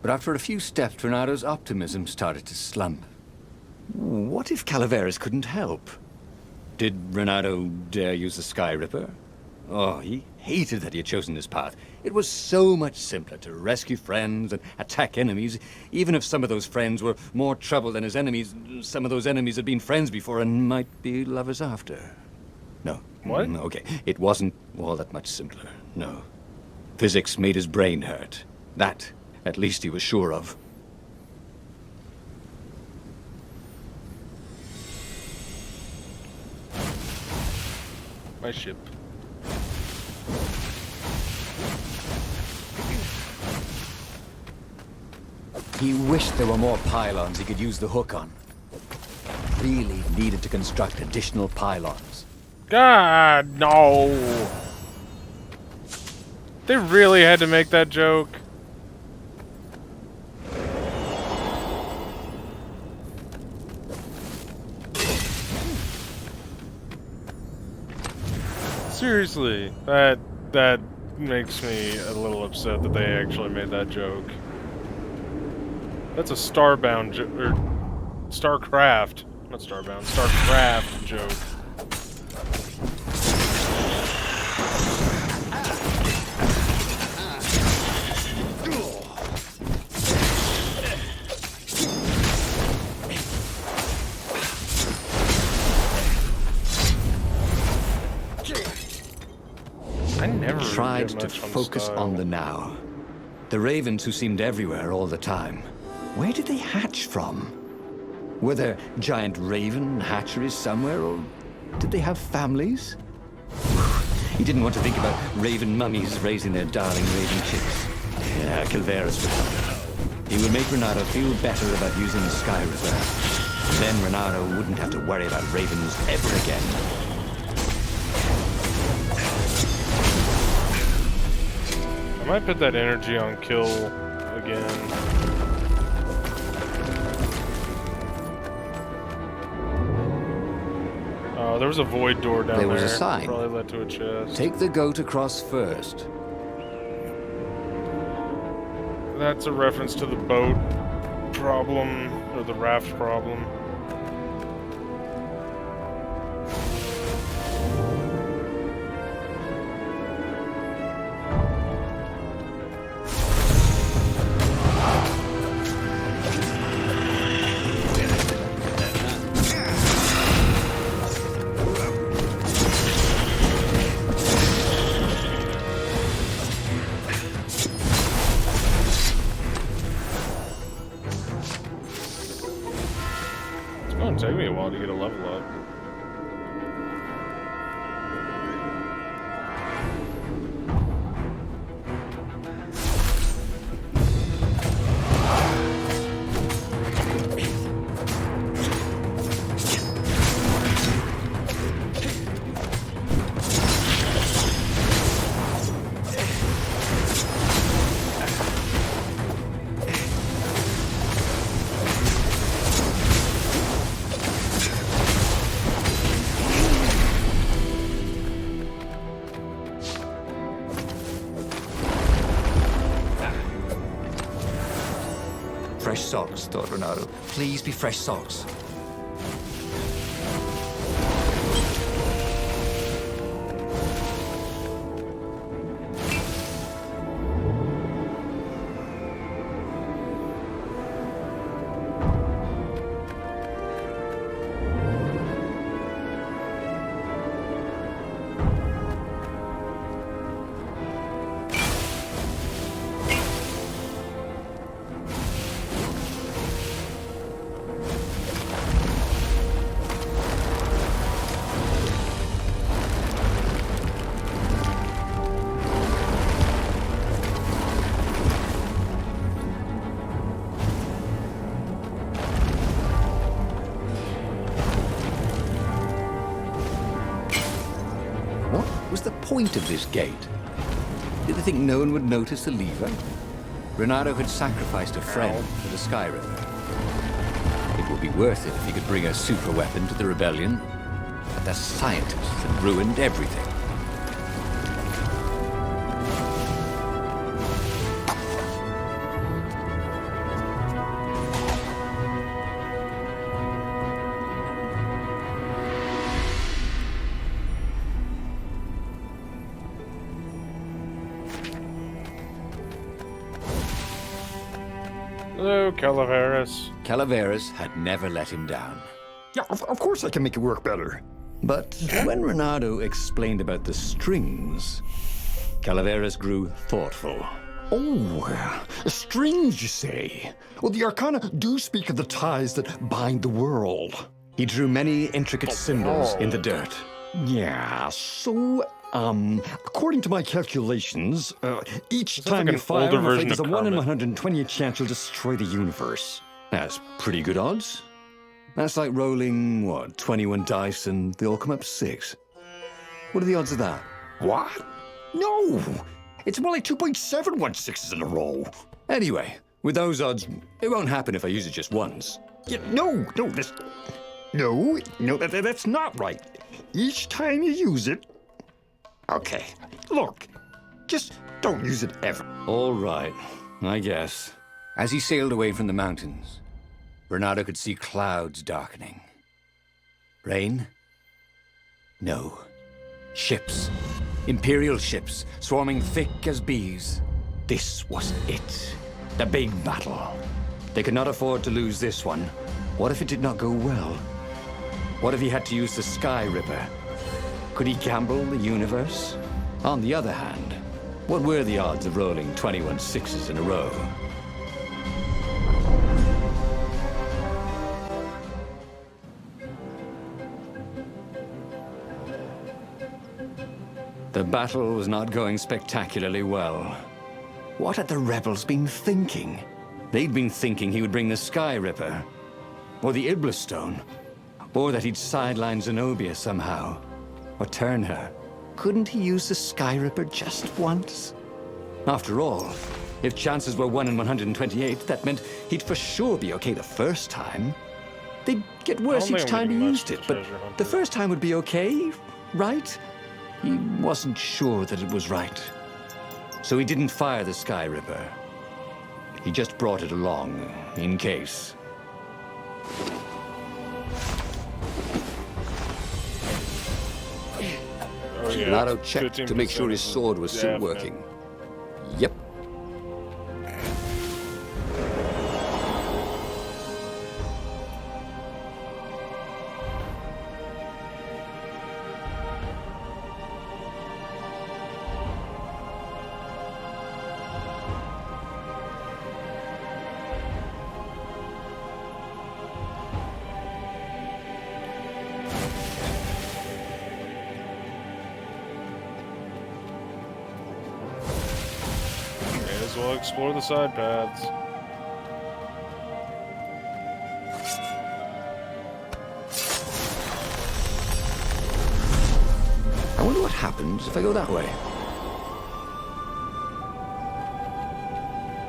But after a few steps, Renato's optimism started to slump. What if Calaveras couldn't help? Did Renato dare use the Sky Ripper? Oh, he hated that he had chosen this path. It was so much simpler to rescue friends and attack enemies. Even if some of those friends were more trouble than his enemies, some of those enemies had been friends before and might be lovers after. No.
What?
Okay, it wasn't all that much simpler, no. Physics made his brain hurt. That, at least, he was sure of.
My ship.
He wished there were more pylons he could use the hook on. Really needed to construct additional pylons.
God, no. They really had to make that joke. Seriously, that makes me a little upset that they actually made that joke. That's a Starbound or Starcraft, not Starbound, Starcraft joke. I never
Tried
get
to
much
focus
style.
on the now. The ravens who seemed everywhere all the time. Where did they hatch from? Were there giant raven hatcheries somewhere, or did they have families? He didn't want to think about raven mummies raising their darling raven chicks. Yeah, Calveras would help. He would make Renato feel better about using the Sky River. Then Renato wouldn't have to worry about ravens ever again.
I might put that energy on kill again. Oh, there was a void door down there.
There was a sign.
Probably led to a chest.
Take the goat across first.
That's a reference to the boat problem, or the raft problem. It's going to take me a while to get a level up.
Fresh socks, thought Renato. Please be fresh socks. What was the point of this gate? Did they think no one would notice the lever? Renato had sacrificed a friend for the Sky River. It would be worth it if he could bring a super weapon to the rebellion. But the scientists had ruined everything.
Hello, Calaveras.
Calaveras had never let him down.
Yeah, of course I can make it work better.
But when Renato explained about the strings, Calaveras grew thoughtful.
Oh, strings, you say? Well, the Arcana do speak of the ties that bind the world.
He drew many intricate symbols in the dirt.
Yeah, so, according to my calculations, each
Sounds
time
like
you
an
fire,
older
I'm afraid
version
there's a
of
1 in
Kermit.
128 chance you'll destroy the universe.
That's pretty good odds. That's like rolling, 21 dice and they all come up 6. What are the odds of that?
What? No! It's more like 2.716s in a row.
Anyway, with those odds, it won't happen if I use it just once.
Yeah, that's not right. Each time you use it... Okay, look, just don't use it ever.
All right, I guess.
As he sailed away from the mountains, Renato could see clouds darkening. Rain? No. Ships. Imperial ships, swarming thick as bees.
This was it. The big battle. They could not afford to lose this one. What if it did not go well? What if he had to use the Sky Ripper? Could he gamble the universe? On the other hand, what were the odds of rolling 21 sixes in a row? The battle was not going spectacularly well. What had the rebels been thinking? They'd been thinking he would bring the Sky Ripper, or the Iblis Stone, or that he'd sideline Zenobia somehow, or turn her. Couldn't he use the Sky Ripper just once? After all, if chances were 1 in 128, that meant he'd for sure be okay the first time. They'd get worse
don't
each
think I'm
time he
gonna
used
mess
it,
with
but
Treasure Hunter.
the first time would be okay, right? He wasn't sure that it was right. So he didn't fire the Sky Ripper. He just brought it along, in case.
Oh, yeah.
Renato checked to make sure his
15%
sword was still
definite.
working. Yep.
May as well explore the side paths.
I wonder what happens if I go that way.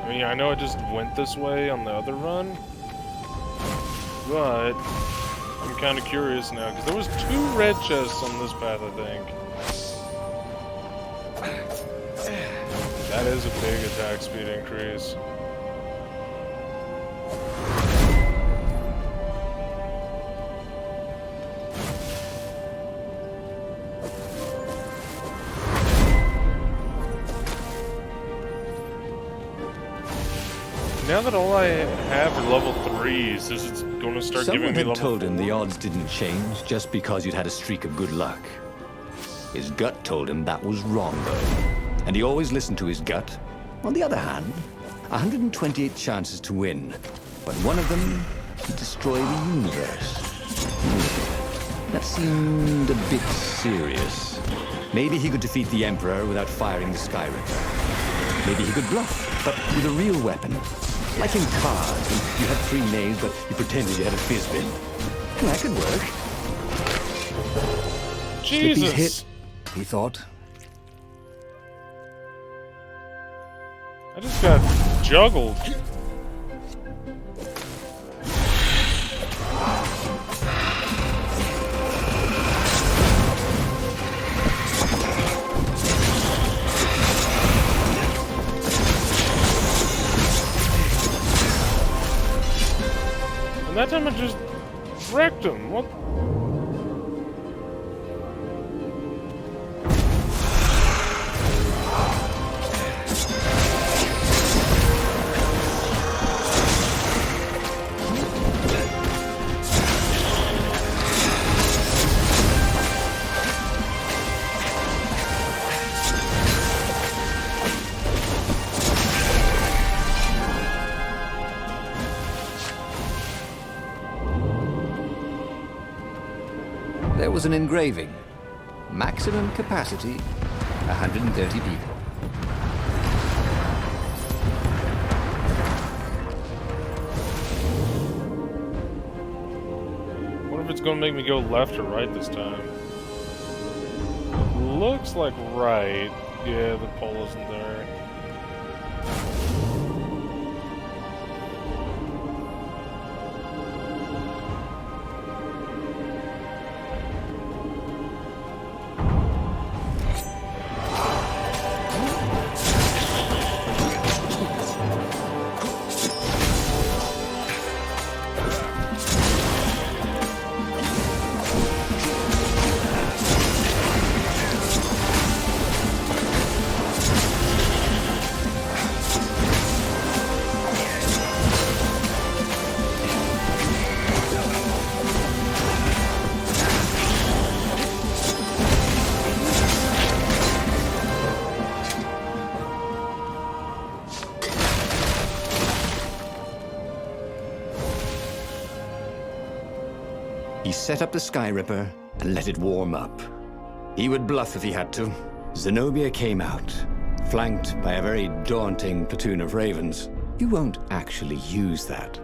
I mean, I know I just went this way on the other run, but I'm kind of curious now because there was 2 red chests on this path, I think. That is a big attack speed increase. Now that all I have are level 3s, is it going to start
Someone
giving me
had
level
told him the
4s?
odds didn't change just because you'd had a streak of good luck. His gut told him that was wrong, though. And he always listened to his gut. On the other hand, 128 chances to win. But one of them to destroy the universe. That seemed a bit serious. Maybe he could defeat the Emperor without firing the Sky Ripper. Maybe he could bluff, but with a real weapon. Like in cards, when you had 3 knaves, but you pretended you had a Fizbin. That could work.
Jesus!
hit.
He thought.
I just got juggled. And that time I just wrecked him. What?
was an engraving. Maximum capacity, 130 people.
What if it's gonna make me go left or right this time? Looks like right. Yeah, the pole isn't there.
He set up the Sky Ripper and let it warm up. He would bluff if he had to. Zenobia came out, flanked by a very daunting platoon of ravens. You won't actually use that,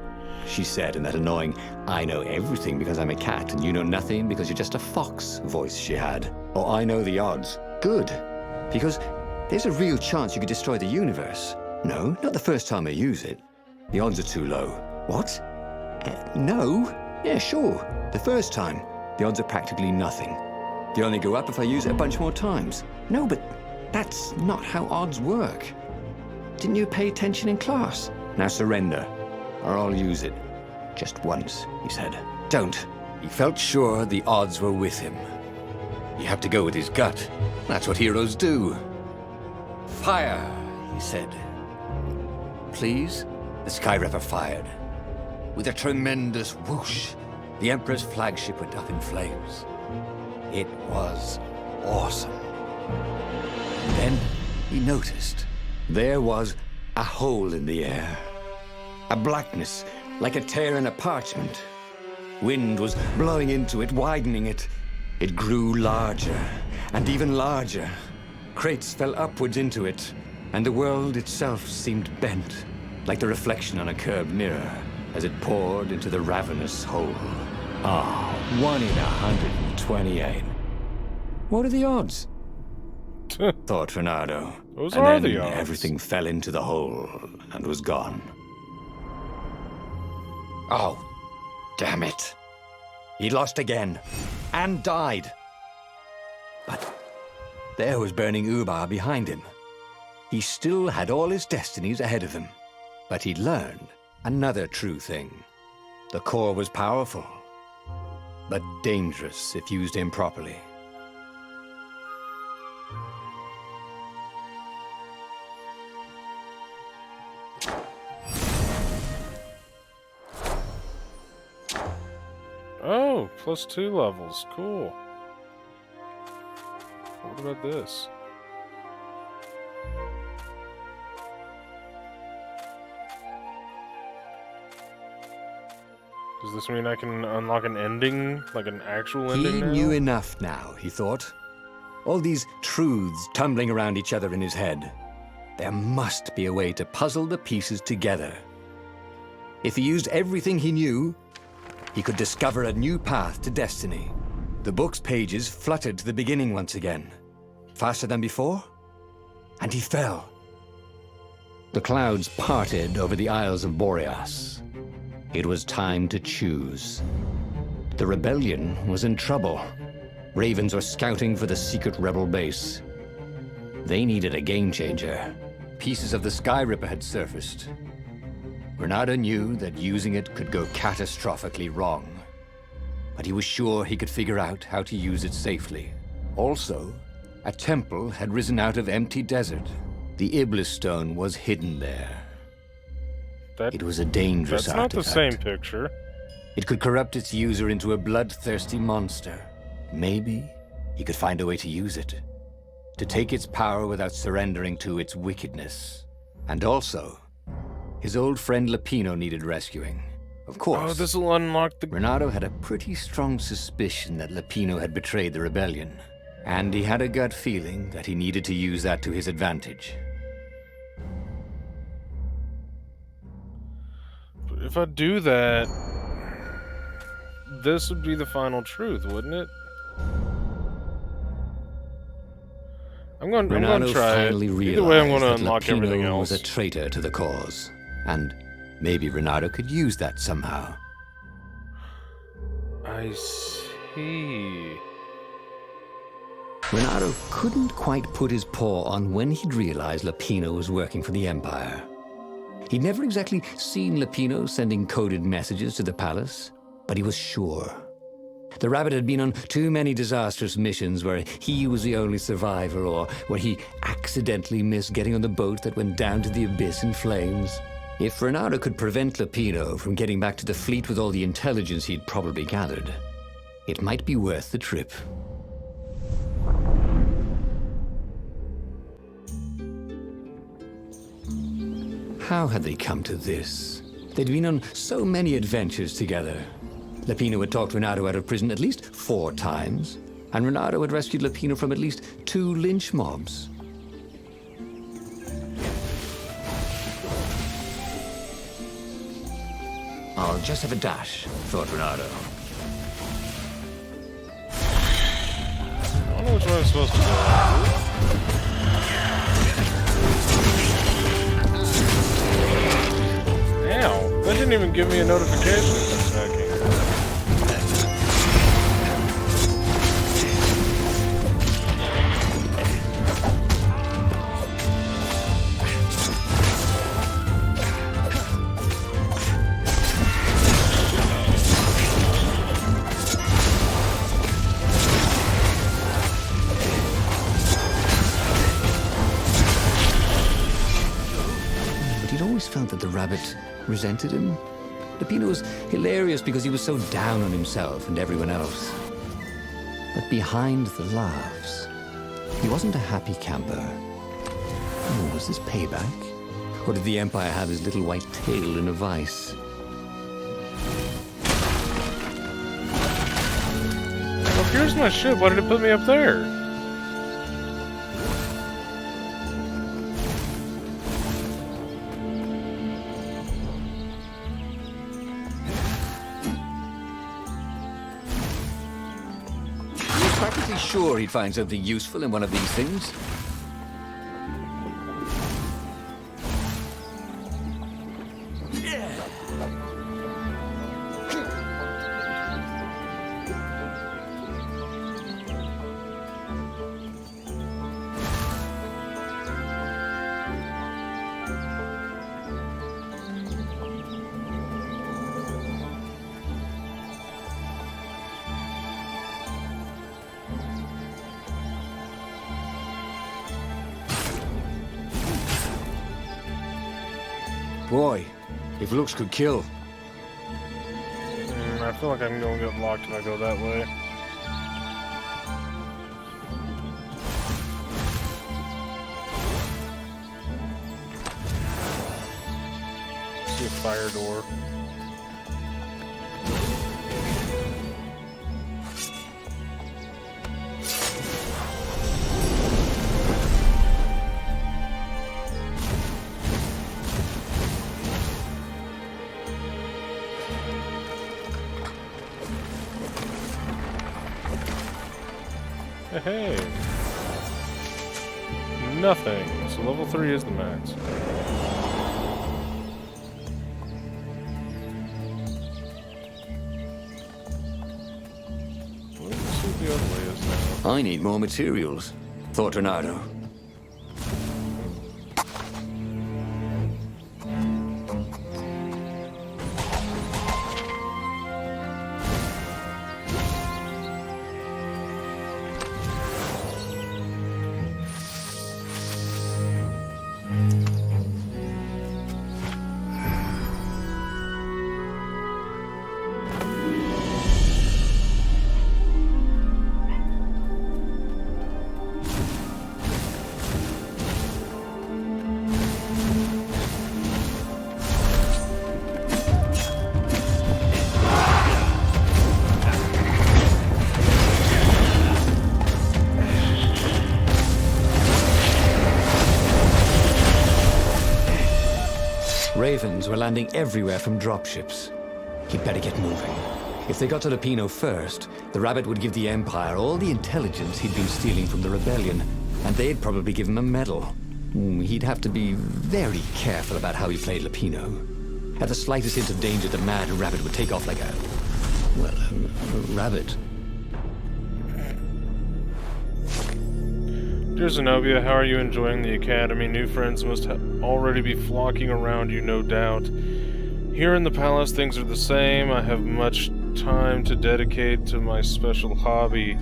she said in that annoying, I know everything because I'm a cat and you know nothing because you're just a fox voice she had. Or I know the odds. Good, because there's a real chance you could destroy the universe. No, not the first time I use it. The odds are too low. What? No? Yeah, sure. The first time, the odds are practically nothing. They only go up if I use it a bunch more times. No, but that's not how odds work. Didn't you pay attention in class? Now surrender, or I'll use it. Just once, he said. Don't.
He felt sure the odds were with him. He had to go with his gut. That's what heroes do. Fire, he said. Please? The Sky Ripper fired. With a tremendous whoosh, the Emperor's flagship went up in flames. It was awesome. And then he noticed.
There was a hole in the air. A blackness, like a tear in a parchment. Wind was blowing into it, widening it. It grew larger, and even larger. Crates fell upwards into it, and the world itself seemed bent, like the reflection on a curved mirror, as it poured into the ravenous hole. 1 in 128. What are the odds? Thought Reynardo.
Those
and
are
then
the odds.
everything fell into the hole and was gone.
Oh, damn it.
He'd lost again, and died. But there was Burning Ubar behind him. He still had all his destinies ahead of him. But he'd learned another true thing. The core was powerful, but dangerous if used improperly.
Oh, +2 levels. Cool. What about this? Does this mean I can unlock an ending? Like an actual ending
He
now?
knew enough now, he thought. All these truths tumbling around each other in his head. There must be a way to puzzle the pieces together. If he used everything he knew, he could discover a new path to destiny. The book's pages fluttered to the beginning once again. Faster than before? And he fell. The clouds parted over the Isles of Boreas. It was time to choose. The rebellion was in trouble. Ravens were scouting for the secret rebel base. They needed a game changer.
Pieces of the Sky Ripper had surfaced. Reynardo knew that using it could go catastrophically wrong. But he was sure he could figure out how to use it safely. Also, a temple had risen out of empty desert. The Iblis Stone was hidden there. It was a dangerous
That's not the
artifact.
same picture.
It could corrupt its user into a bloodthirsty monster. Maybe he could find a way to use it. To take its power without surrendering to its wickedness. And also, his old friend Lapino needed rescuing. Of course.
Oh, this will unlock the...
Renato had a pretty strong suspicion that Lapino had betrayed the rebellion, and he had a gut feeling that he needed to use that to his advantage.
But if I do that, this would be the final truth, wouldn't it? I'm going
Renato
to try it.
finally
Either way, I'm going
realized
to
that
unlock everything
Lapino
else.
was a traitor to the cause, and maybe Renato could use that somehow.
I see.
Renato couldn't quite put his paw on when he'd realized Lapino was working for the Empire. He'd never exactly seen Lapino sending coded messages to the palace, but he was sure. The rabbit had been on too many disastrous missions where he was the only survivor, or where he accidentally missed getting on the boat that went down to the abyss in flames. If Renato could prevent Lapino from getting back to the fleet with all the intelligence he'd probably gathered, it might be worth the trip. How had they come to this? They'd been on so many adventures together. Lapino had talked Renato out of prison at least 4 times, and Renato had rescued Lapino from at least 2 lynch mobs. I'll just have a dash, thought Renato.
I don't know which one I'm supposed to do. Ow! That didn't even give me a notification of attacking.
But he'd always felt that the rabbit resented him. Lapino was hilarious because he was so down on himself and everyone else. But behind the laughs, he wasn't a happy camper. Oh, was this payback? Or did the Empire have his little white tail in a vice?
Well, here's my ship. Why did it put me up there?
He was practically sure he'd find something useful in one of these things. Boy, if looks could kill.
I feel like I'm going to get locked if I go that way. See a fire door. Hey. Nothing. So level 3 is the max. Let's see what the other way is now.
I need more materials, thought Renato.
Ravens were landing everywhere from dropships. He'd better get moving. If they got to Lapino first, the Rabbit would give the Empire all the intelligence he'd been stealing from the Rebellion, and they'd probably give him a medal. He'd have to be very careful about how he played Lapino. At the slightest hint of danger, the Mad Rabbit would take off like a rabbit.
Dear Zenobia, how are you enjoying the Academy? New friends must already be flocking around you, no doubt. Here in the palace, things are the same. I have much time to dedicate to my special hobby.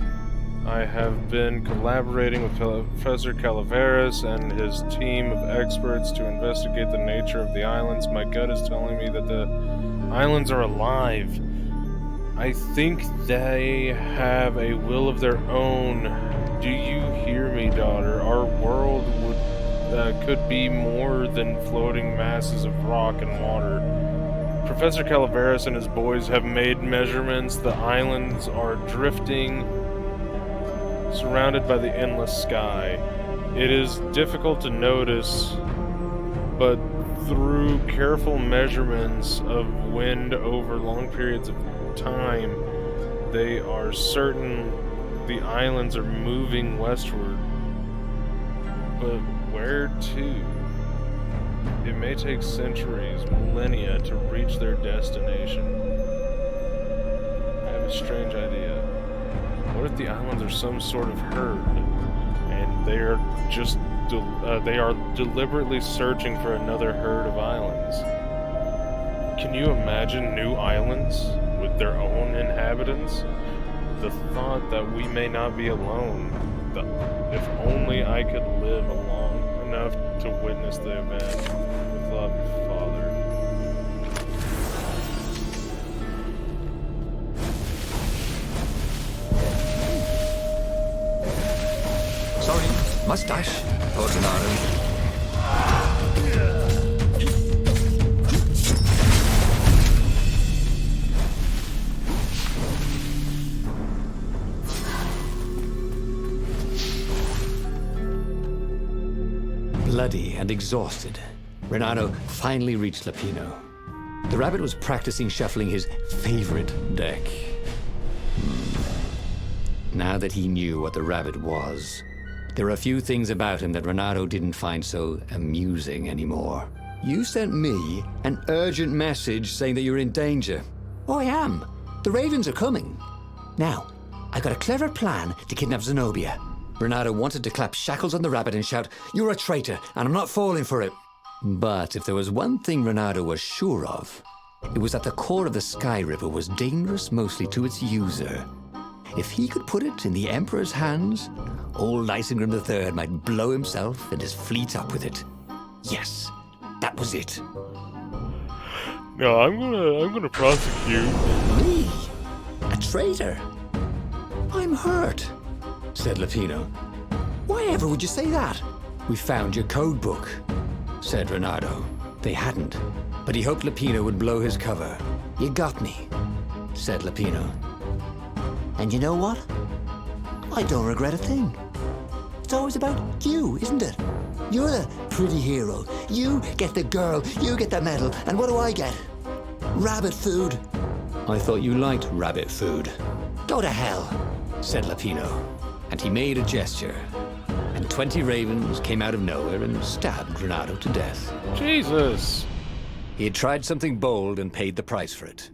I have been collaborating with Professor Calaveras and his team of experts to investigate the nature of the islands. My gut is telling me that the islands are alive. I think they have a will of their own. Do you hear me, daughter? Our world could be more than floating masses of rock and water. Professor Calaveras and his boys have made measurements. The islands are drifting, surrounded by the endless sky. It is difficult to notice, but through careful measurements of wind over long periods of time, they are certain the islands are moving westward. But where to? It may take centuries, millennia to reach their destination. I have a strange idea. What if the islands are some sort of herd, and they are just deliberately searching for another herd of islands? Can you imagine new islands with their own inhabitants? The thought that we may not be alone. If only I could live long enough to witness the event. With love, your father.
Sorry, mustache. Fortunato.
Bloody and exhausted, Renato finally reached Lapino. The Rabbit was practicing shuffling his favorite deck. Now that he knew what the Rabbit was, there were a few things about him that Renato didn't find so amusing anymore. You sent me an urgent message saying that you're in danger. Oh, I am. The Ravens are coming. Now, I've got a clever plan to kidnap Zenobia. Renato wanted to clap shackles on the Rabbit and shout, "You're a traitor, and I'm not falling for it." But if there was one thing Renato was sure of, it was that the core of the Sky Ripper was dangerous mostly to its user. If he could put it in the Emperor's hands, old Isengrim III might blow himself and his fleet up with it. Yes, that was it.
No, I'm gonna prosecute.
Me? A traitor? I'm hurt, said Lapino. Why ever would you say that? We found your code book, said Renato. They hadn't, but he hoped Lapino would blow his cover. You got me, said Lapino. And you know what? I don't regret a thing. It's always about you, isn't it? You're the pretty hero. You get the girl, you get the medal, and what do I get? Rabbit food. I thought you liked rabbit food. Go to hell, said Lapino. And he made a gesture. And 20 ravens came out of nowhere and stabbed Renato to death.
Jesus!
He had tried something bold and paid the price for it.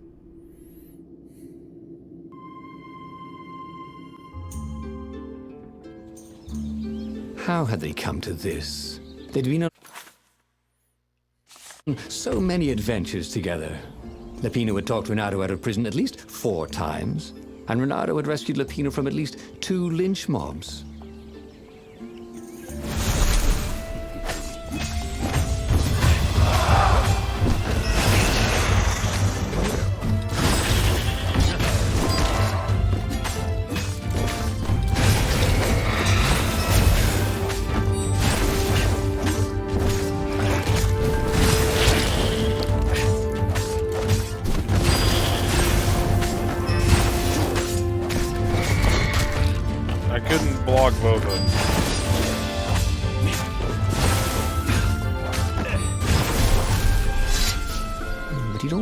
How had they come to this? They'd been on so many adventures together. Lapino had talked Renato out of prison at least 4 times, and Renato had rescued Lapino from at least 2 lynch mobs.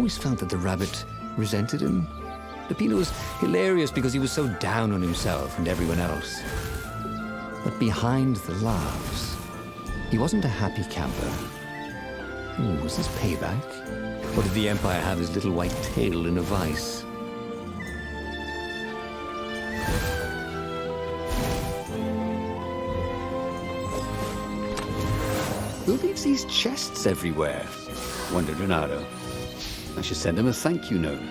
always felt that the rabbit resented him. Peppino was hilarious because he was so down on himself and everyone else. But behind the laughs, he wasn't a happy camper. Ooh, was this payback? Or did the Empire have his little white tail in a vice? Who leaves these chests everywhere?
Wondered Renato. I should send him a thank you note.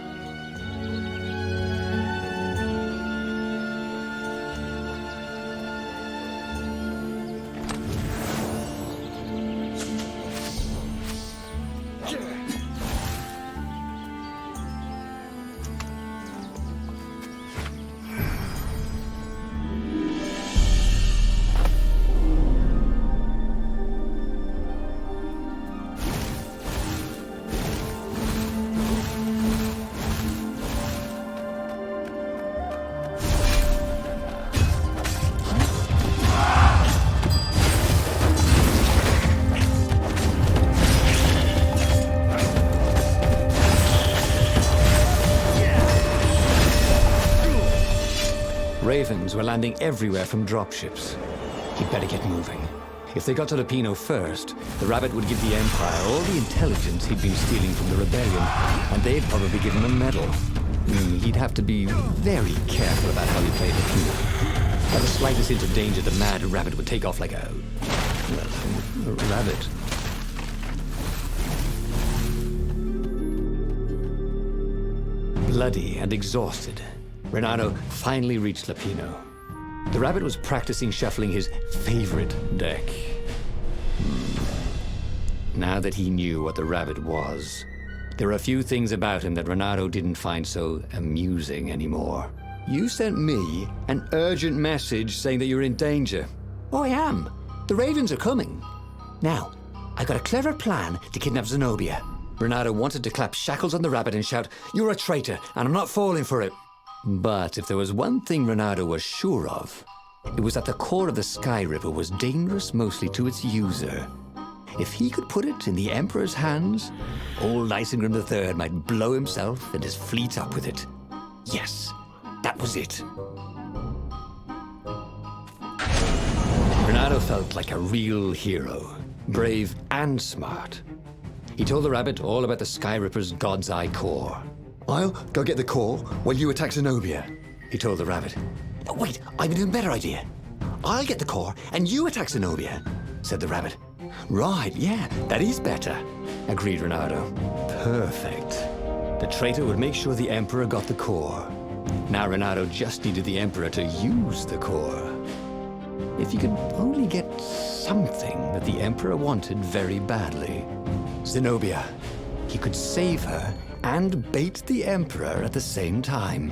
Ravens were landing everywhere from dropships. He'd better get moving. If they got to Lupino first, the rabbit would give the Empire all the intelligence he'd been stealing from the rebellion, and they'd probably give him a medal. He'd have to be very careful about how he played Lupino. By the slightest hint of danger, the mad rabbit would take off like a rabbit. Bloody and exhausted, Renato finally reached Lupino. The rabbit was practicing shuffling his favorite deck. Now that he knew what the rabbit was, there were a few things about him that Renato didn't find so amusing anymore. You sent me an urgent message saying that you're in danger. Oh, I am. The Ravens are coming. Now, I got a clever plan to kidnap Zenobia. Renato wanted to clap shackles on the rabbit and shout, "You're a traitor, and I'm not falling for it." But if there was one thing Renato was sure of, it was that the core of the Sky Ripper was dangerous mostly to its user. If he could put it in the Emperor's hands, old Isengrim III might blow himself and his fleet up with it. Yes, that was it. Renato felt like a real hero, brave and smart. He told the rabbit all about the Sky Ripper's God's Eye core.
I'll go get the core while you attack Zenobia.
He told the rabbit.
Wait, I've an even better idea. I'll get the core and you attack Zenobia,
said the rabbit.
Right, yeah, that is better,
agreed Renato. Perfect. The traitor would make sure the Emperor got the core. Now Renato just needed the Emperor to use the core. If he could only get something that the Emperor wanted very badly. Zenobia. He could save her and bait the Emperor at the same time.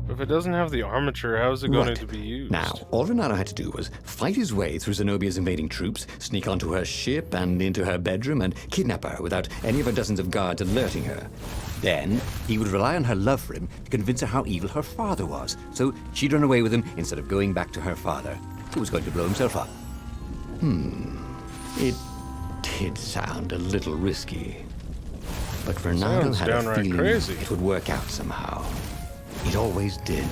If it doesn't have the armature, how is it going to be used?
Now, all Renato had to do was fight his way through Zenobia's invading troops, sneak onto her ship and into her bedroom, and kidnap her without any of her dozens of guards alerting her. Then, he would rely on her love for him to convince her how evil her father was, so she'd run away with him instead of going back to her father, who was going to blow himself up. It did sound a little risky. But Renato had a feeling
crazy.
It would work out somehow. It always did.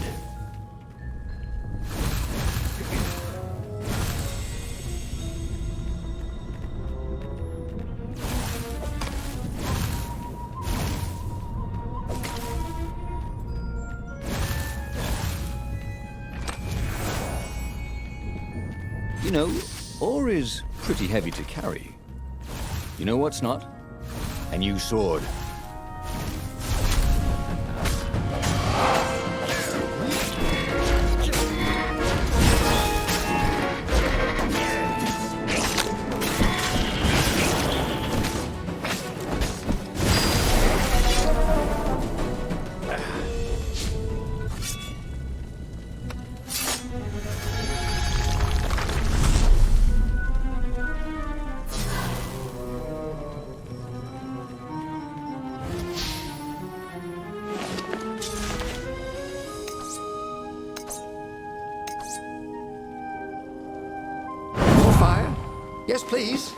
You know, ore is pretty heavy to carry. You know what's not? A new sword.
Yes, please.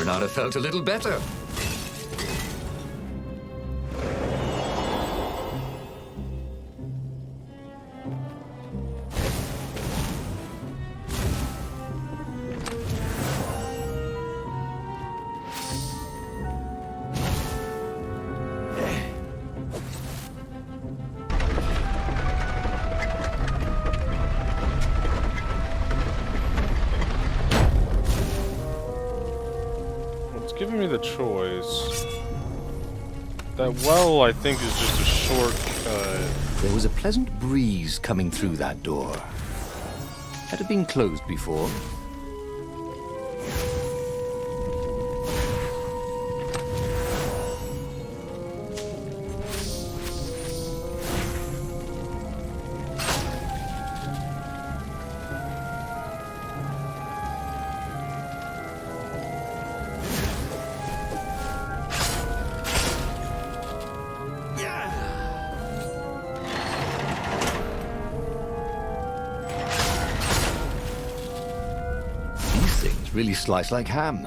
Renata felt a little better.
Giving me the choice. That well, I think, is just a shortcut.
There was a pleasant breeze coming through that door. Had it been closed before? Really sliced like ham.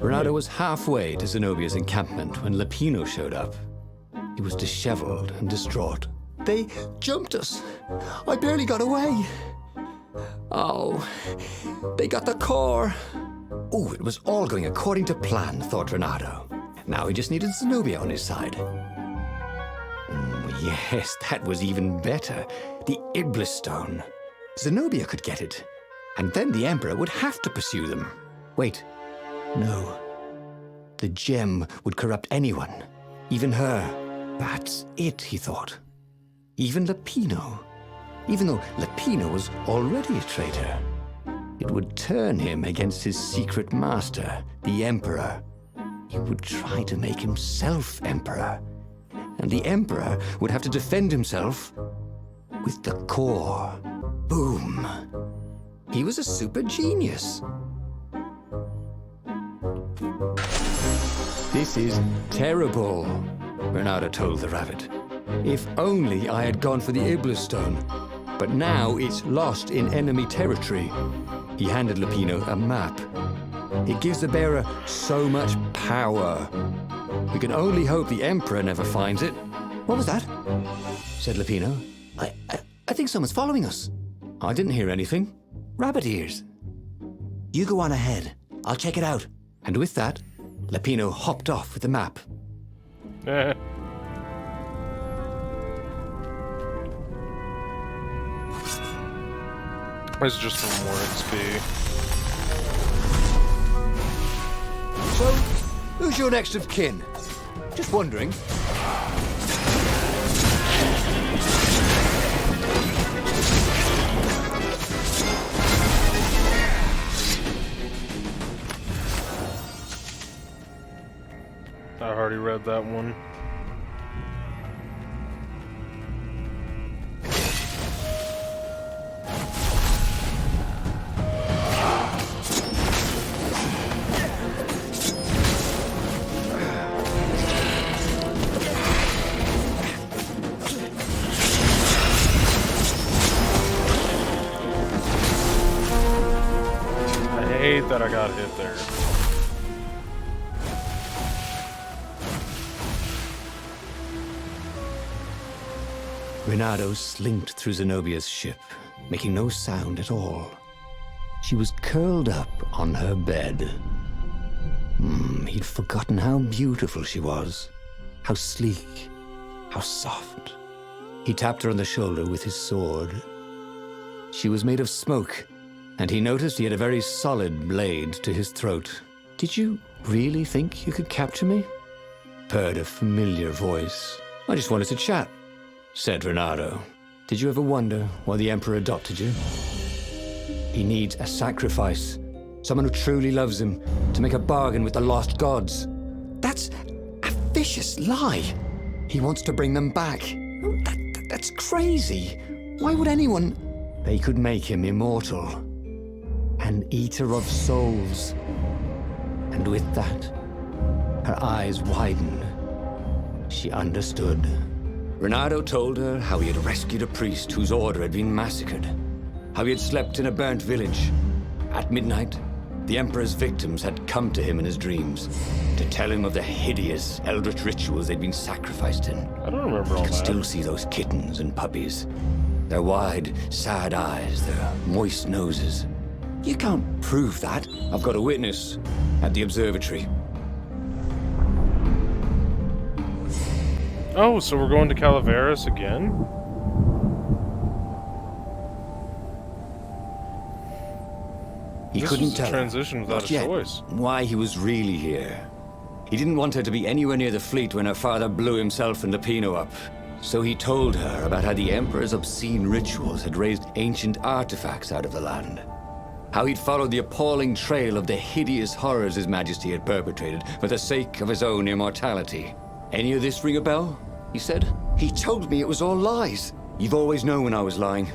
Renato was halfway to Zenobia's encampment when Lupino showed up. He was disheveled and distraught.
They jumped us. I barely got away. Oh, they got the core.
Oh, it was all going according to plan, thought Renato. Now he just needed Zenobia on his side. Yes, that was even better. The Iblis Stone. Zenobia could get it. And then the Emperor would have to pursue them. Wait, no. The gem would corrupt anyone, even her. That's it, he thought. Even Lupino. Even though Lupino was already a traitor. It would turn him against his secret master, the Emperor. He would try to make himself Emperor. And the Emperor would have to defend himself with the core. Boom. He was a super genius. This is terrible, Renato told the rabbit. If only I had gone for the Iblis Stone. But now it's lost in enemy territory. He handed Lupino a map. It gives the bearer so much power. We can only hope the Emperor never finds it. What was that? Said Lupino. I think someone's following us. I didn't hear anything. Rabbit ears. You go on ahead. I'll check it out. And with that, Lupino hopped off with the map.
It's just for more XP.
So, who's your next of kin? Just wondering.
I already read that one. I hate that I got hit there.
Renato slinked through Zenobia's ship, making no sound at all. She was curled up on her bed. He'd forgotten how beautiful she was, how sleek, how soft. He tapped her on the shoulder with his sword. She was made of smoke, and he noticed he had a very solid blade to his throat. Did you really think you could capture me? Purred a familiar voice. I just wanted to chat, said Renato. Did you ever wonder why the Emperor adopted you? He needs a sacrifice. Someone who truly loves him, to make a bargain with the lost gods. That's a vicious lie. He wants to bring them back. That's crazy. Why would anyone... They could make him immortal. An eater of souls. And with that, her eyes widened. She understood. Renato told her how he had rescued a priest whose order had been massacred. How he had slept in a burnt village. At midnight,
The Emperor's victims had come to him in his dreams to tell him of the hideous eldritch rituals they'd been sacrificed in.
I don't remember all
Could
that.
still see those kittens and puppies. Their wide, sad eyes, their moist noses. You can't prove that. I've got a witness at the observatory.
Oh, so we're going to Calaveras again?
He
This
couldn't
was a
tell her,
transition without
not
a
yet,
choice.
why he was really here. He didn't want her to be anywhere near the fleet when her father blew himself and Lupino up. So he told her about how the Emperor's obscene rituals had raised ancient artifacts out of the land. How he'd followed the appalling trail of the hideous horrors His Majesty had perpetrated for the sake of his own immortality. Any of this ring a bell? He said.
He told me it was all lies.
You've always known when I was lying.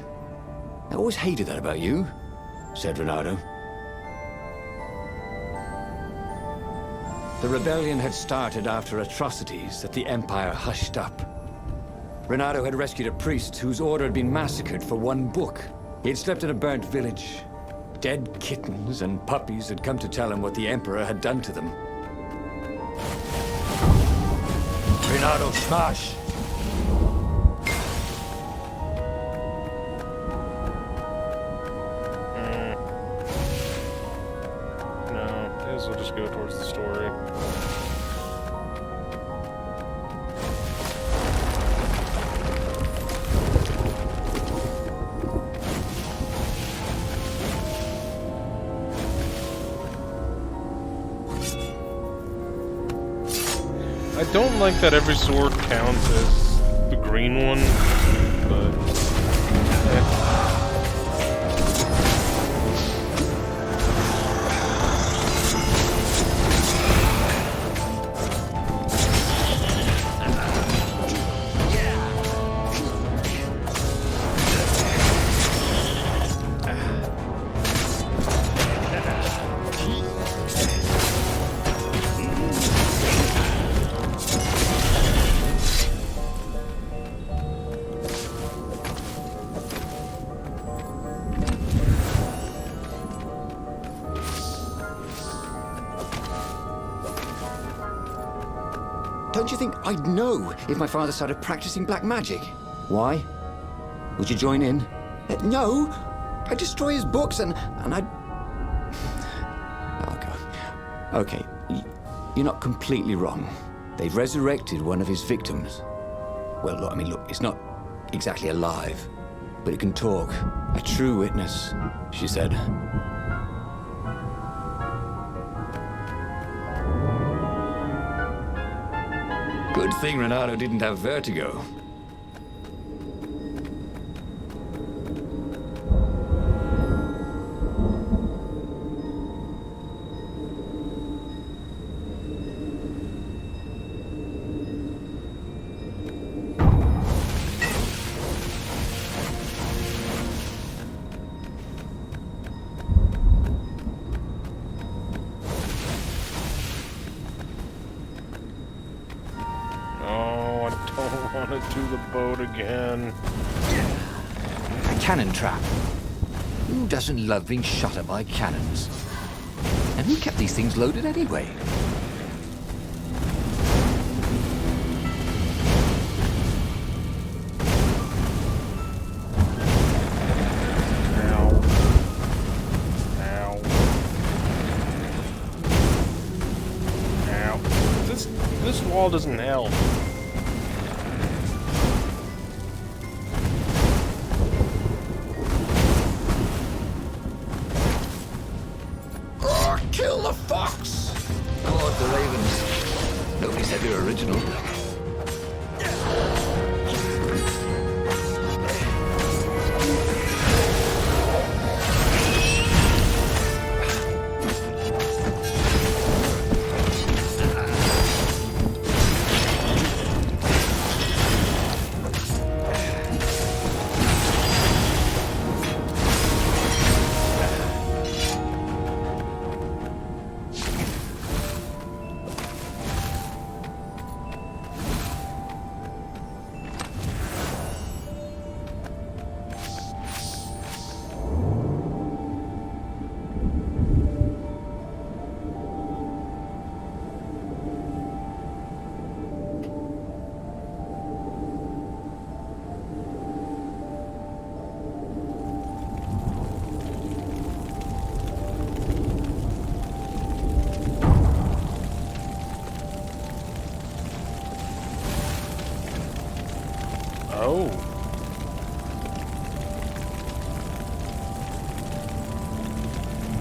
I always hated that about you, said Renato. The rebellion had started after atrocities that the Empire hushed up. Renato had rescued a priest whose order had been massacred for one book. He had slept in a burnt village. Dead kittens and puppies had come to tell him what the Emperor had done to them. Renato, smash!
No, I guess we'll just go towards the story. I don't like that every sword counts as the green one, but
Don't you think I'd know if my father started practicing black magic? Why? Would you join in?
No, I'd destroy his books and I'd...
Oh, God. Okay, you're not completely wrong. They've resurrected one of his victims. Well, look, I mean, look, it's not exactly alive, but it can talk. A true witness, she said. Good thing Renato didn't have vertigo.
To the boat again.
A cannon trap. Who doesn't love being shot at by cannons? And who kept these things loaded anyway?
Ow. Ow. Ow. This wall doesn't help.
Kill the fox! God, the ravens. Nobody said they were original.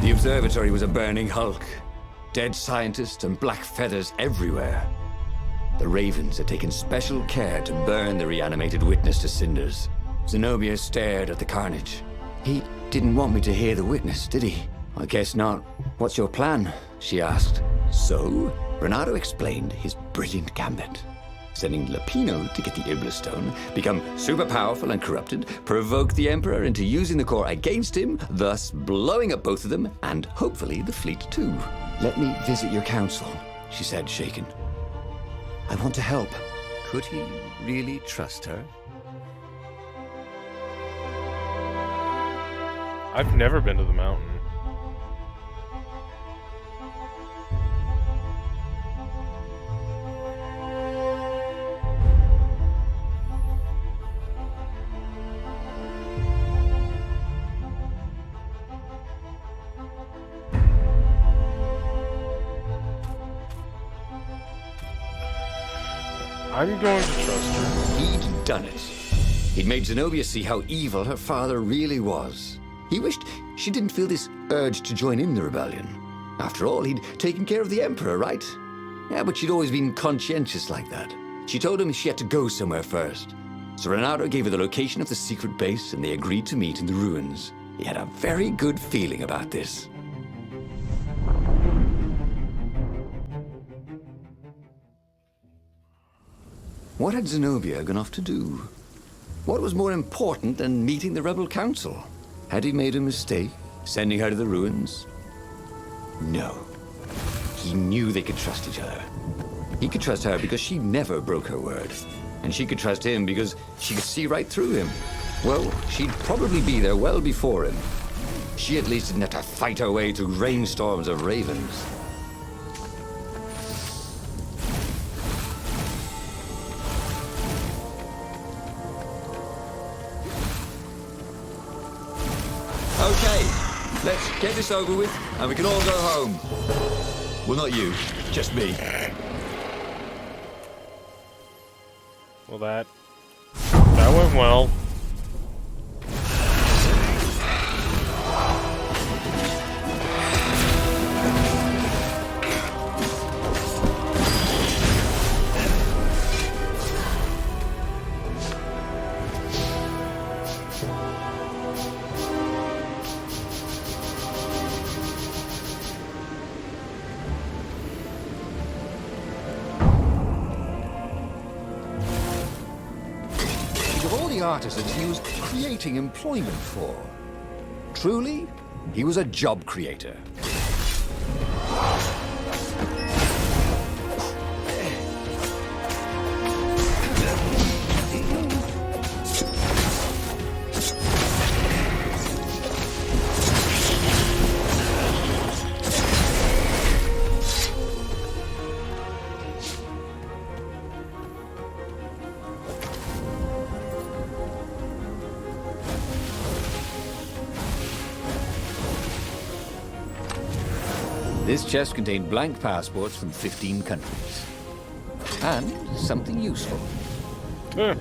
The observatory was a burning hulk. Dead scientists and black feathers everywhere. The Ravens had taken special care to burn the reanimated witness to cinders. Zenobia stared at the carnage. He didn't want me to hear the witness, did he? I guess not. What's your plan? She asked. So, Renato explained his brilliant gambit. Sending Lapino to get the Iblis Stone, become super powerful and corrupted, provoke the Emperor into using the core against him, thus blowing up both of them, and hopefully the fleet too. Let me visit your council, she said, shaken. I want to help. Could he really trust her?
I've never been to the mountain. I'm going to trust her.
He'd done it. He'd made Zenobia see how evil her father really was. He wished she didn't feel this urge to join in the rebellion. After all, he'd taken care of the Emperor, right? Yeah, but she'd always been conscientious like that. She told him she had to go somewhere first. So Renato gave her the location of the secret base, and they agreed to meet in the ruins. He had a very good feeling about this. What had Zenobia gone off to do? What was more important than meeting the rebel council? Had he made a mistake, sending her to the ruins? No. He knew they could trust each other. He could trust her because she never broke her word. And she could trust him because she could see right through him. Well, she'd probably be there well before him. She at least didn't have to fight her way through rainstorms of ravens. Okay, let's get this over with, and we can all go home. Well, not you, just me.
Well, that went well.
Artisans he was creating employment for. Truly, he was a job creator. This chest contained blank passports from 15 countries. And something useful.
Yeah.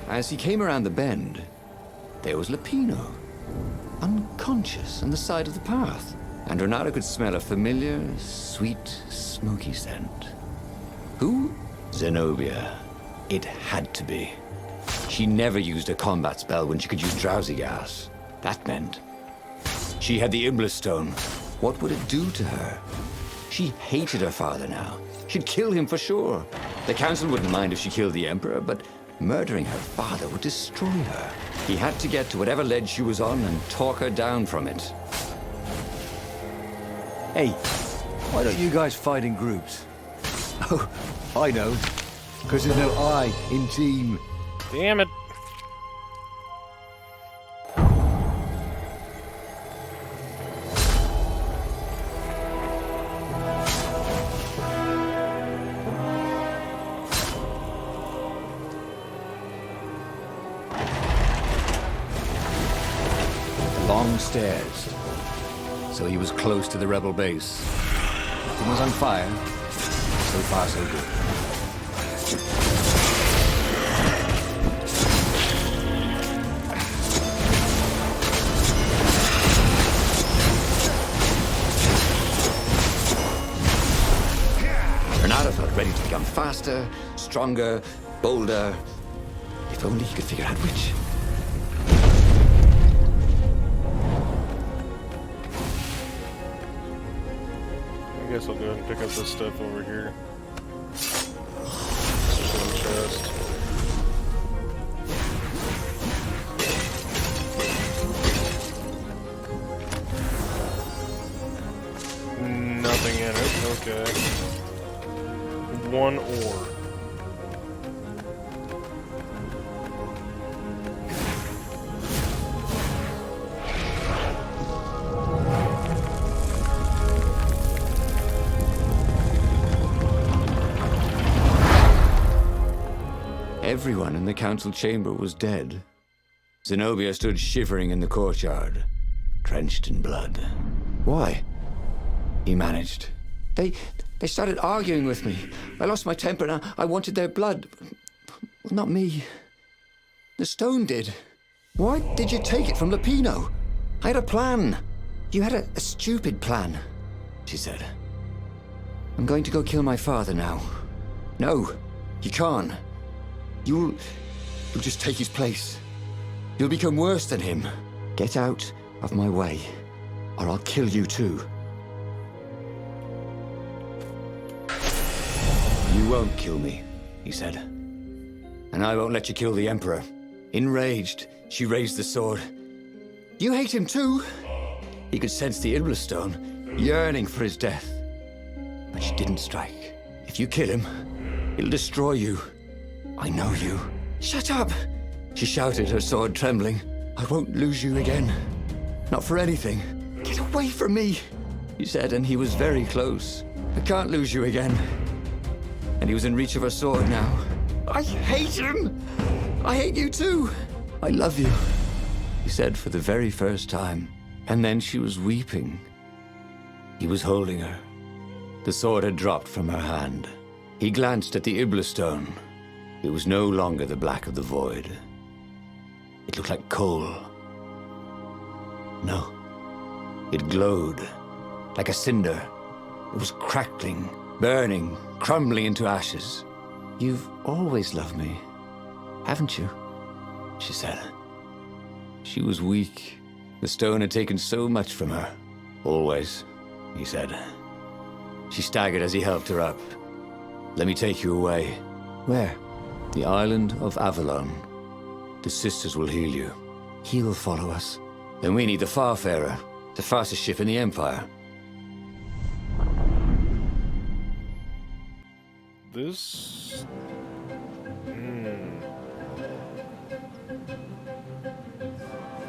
As he came around the bend, there was Lapino, unconscious on the side of the path. And Renato could smell a familiar, sweet, smoky scent. Who? Zenobia. It had to be. She never used a combat spell when she could use drowsy gas. That meant she had the Iblis Stone. What would it do to her? She hated her father now. She'd kill him for sure. The council wouldn't mind if she killed the Emperor, but murdering her father would destroy her. He had to get to whatever ledge she was on and talk her down from it.
Hey, why don't you guys fight in groups? Oh, I know. Because there's no I in team.
Damn it.
long stairs. So he was close to the rebel base. Nothing was on fire. So far, so good. Bernardo felt ready to become faster, stronger, bolder. If only he could figure out which.
I guess I'll go ahead and pick up this stuff over here. One chest. Nothing in it. Okay. One ore.
Everyone in the council chamber was dead. Zenobia stood shivering in the courtyard, drenched in blood. Why? He managed. They started arguing with me. I lost my temper and I wanted their blood. Well, not me. The stone did. Why did you take it from Lupino? I had a plan. You had a stupid plan, she said. I'm going to go kill my father now. No, you can't. You'll just take his place. You'll become worse than him. Get out of my way, or I'll kill you too. You won't kill me, he said. And I won't let you kill the Emperor. Enraged, she raised the sword. You hate him too? He could sense the Iblis stone, yearning for his death. But she didn't strike. If you kill him, it'll destroy you. I know you. Shut up! She shouted, her sword trembling. I won't lose you again. Not for anything. Get away from me, he said, and he was very close. I can't lose you again. And he was in reach of her sword now. I hate him! I hate you too! I love you, he said for the very first time. And then she was weeping. He was holding her. The sword had dropped from her hand. He glanced at the Iblis stone. It was no longer the black of the void. It looked like coal. No. It glowed, like a cinder. It was crackling, burning, crumbling into ashes. You've always loved me, haven't you? She said. She was weak. The stone had taken so much from her. Always, he said. She staggered as he helped her up. Let me take you away. Where? The island of Avalon. The sisters will heal you. He'll follow us. Then we need the Farfarer, the fastest ship in the Empire.
This...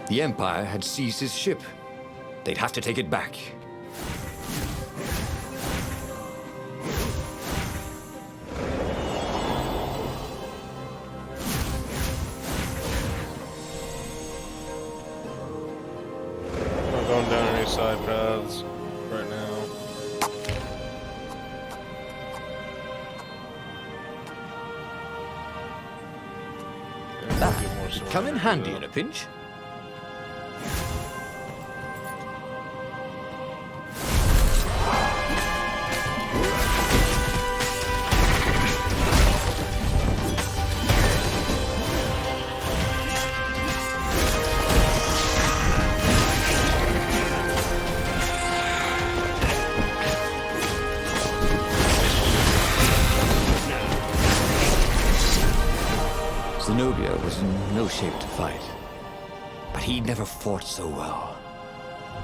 The Empire had seized his ship. They'd have to take it back.
Not going down any side paths right now.
That come in handy in a pinch. Zenobia was in no shape to fight. But he never fought so well.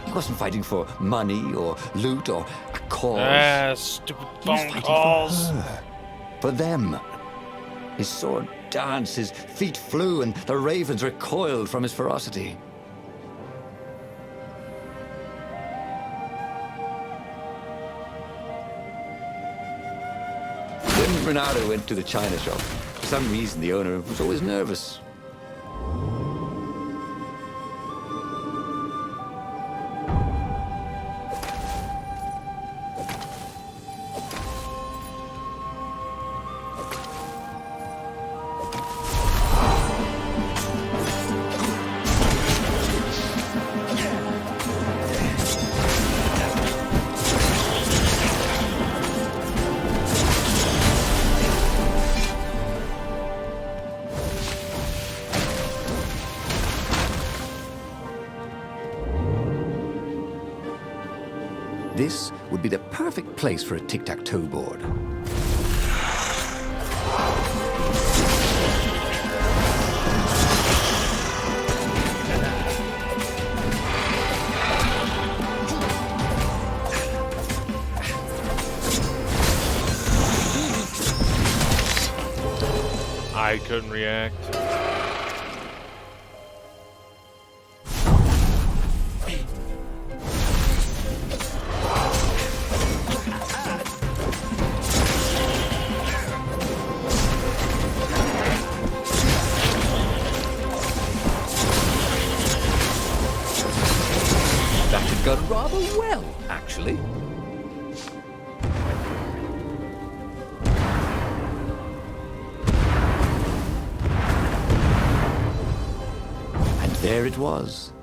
He wasn't fighting for money or loot or a cause.
Stupid
He was
phone
fighting
calls.
for her. For them. His sword danced, his feet flew, and the ravens recoiled from his ferocity. When Renato went to the china shop, for some reason the owner was always nervous. This would be the perfect place for a tic-tac-toe board.
I couldn't react.
That had gone rather well, actually.
And there it was,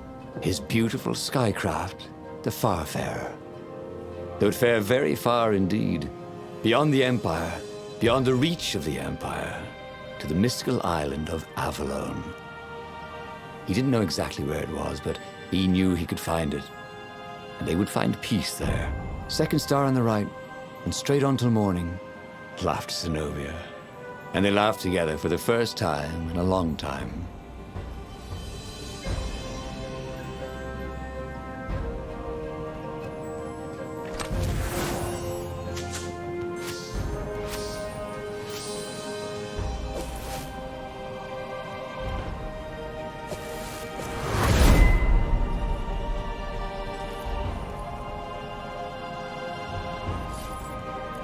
his beautiful skycraft, the Farfarer. They would fare very far indeed, beyond the Empire, beyond the reach of the Empire, to the mystical island of Avalon. He didn't know exactly where it was, but he knew he could find it. And they would find peace there. Second star on the right, and straight on till morning, laughed Zenobia. And they laughed together for the first time in a long time.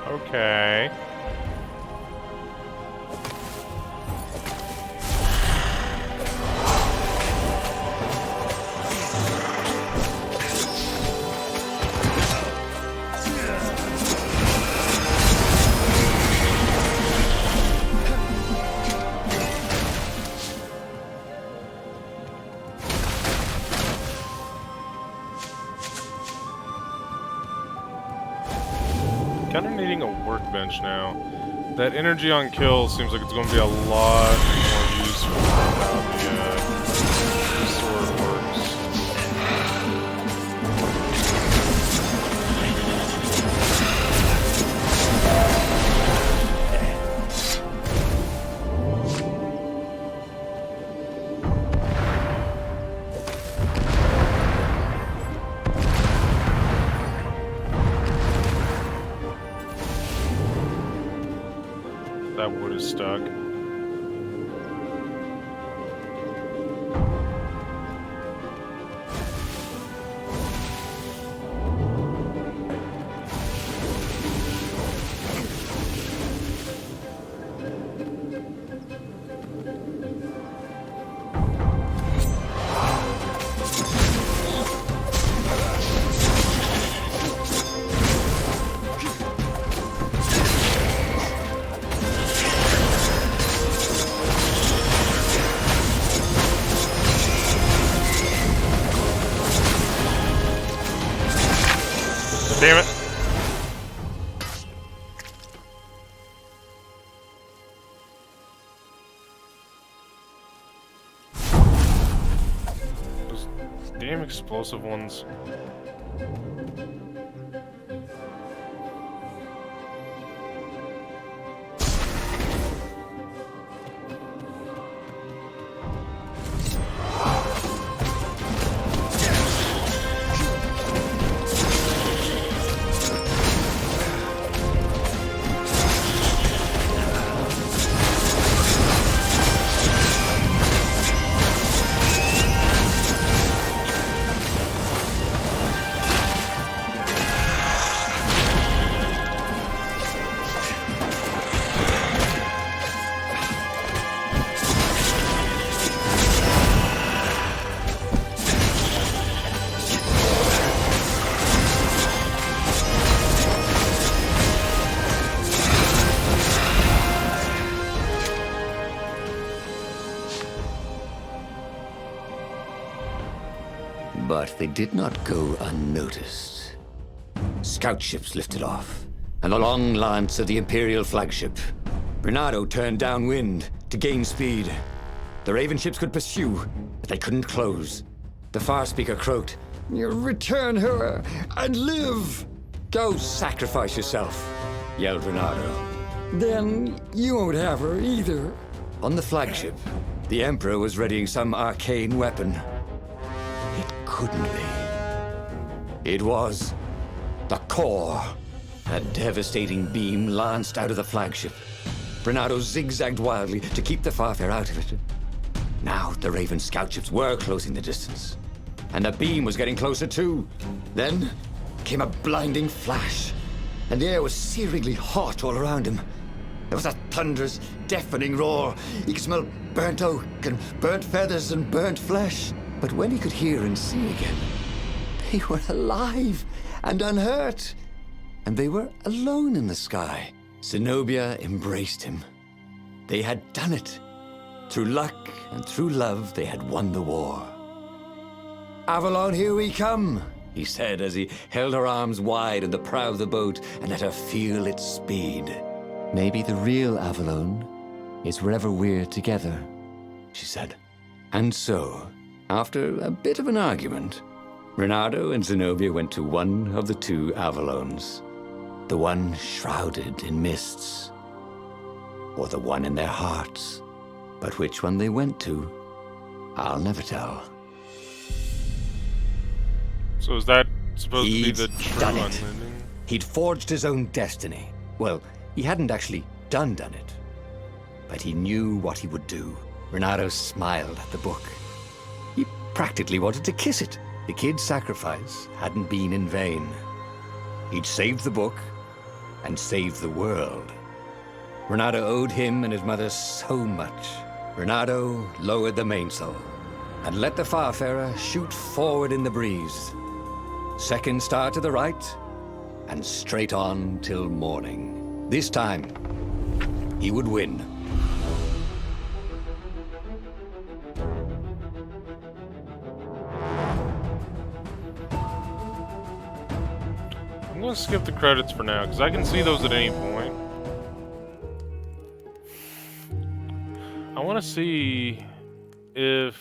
Okay. Kind of needing a workbench now. That energy on kill seems like it's going to be a lot more useful than how the sword works. That wood is stuck. Damn it. Those damn explosive ones.
But they did not go unnoticed. Scout ships lifted off, and the long lance of the Imperial flagship. Bernardo turned downwind to gain speed. The Raven ships could pursue, but they couldn't close. The Farspeaker croaked,
Return her and live!
Go sacrifice yourself, yelled Reynardo.
Then you won't have her either.
On the flagship, the Emperor was readying some arcane weapon. It couldn't be. It was the core. A devastating beam lanced out of the flagship. Reynardo zigzagged wildly to keep the Farfair out of it. Now the Raven scout ships were closing the distance, and the beam was getting closer too. Then came a blinding flash, and the air was searingly hot all around him. There was a thunderous, deafening roar. He could smell burnt oak and burnt feathers and burnt flesh. But when he could hear and see again, they were alive and unhurt. And they were alone in the sky. Zenobia embraced him. They had done it. Through luck and through love, they had won the war. "Avalon, here we come," he said as he held her arms wide in the prow of the boat and let her feel its speed. "Maybe the real Avalon is wherever we're together," she said. And so, after a bit of an argument, Reynardo and Zenobia went to one of the two Avalons. The one shrouded in mists, or the one in their hearts. But which one they went to, I'll never tell.
So is that supposed to be
He'd
the true
done it.
unlending?
He'd forged his own destiny. Well, he hadn't actually done it, but he knew what he would do. Reynardo smiled at the book. He practically wanted to kiss it. The kid's sacrifice hadn't been in vain. He'd saved the book and saved the world. Reynardo owed him and his mother so much. Reynardo lowered the mainsail and let the Farfarer shoot forward in the breeze. Second star to the right, and straight on till morning. This time, he would win.
I'm going to skip the credits for now, because I can see those at any point. I want to see if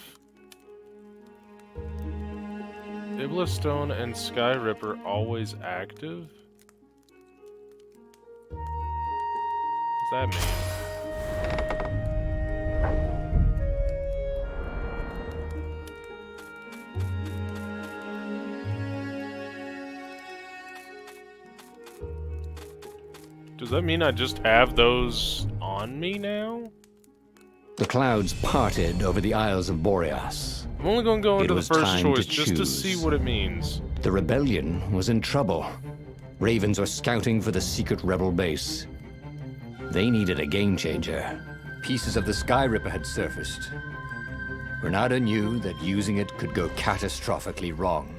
Iblis Stone and Sky Ripper always active. What does that mean? Does that mean I just have those on me now?
The clouds parted over the Isles of Boreas.
I'm only going to go
It
into the
was
first
time
choice
to
just to
choose.
see what it means.
The rebellion was in trouble. Ravens were scouting for the secret rebel base. They needed a game changer. Pieces of the Sky Ripper had surfaced. Reynardo knew that using it could go catastrophically wrong,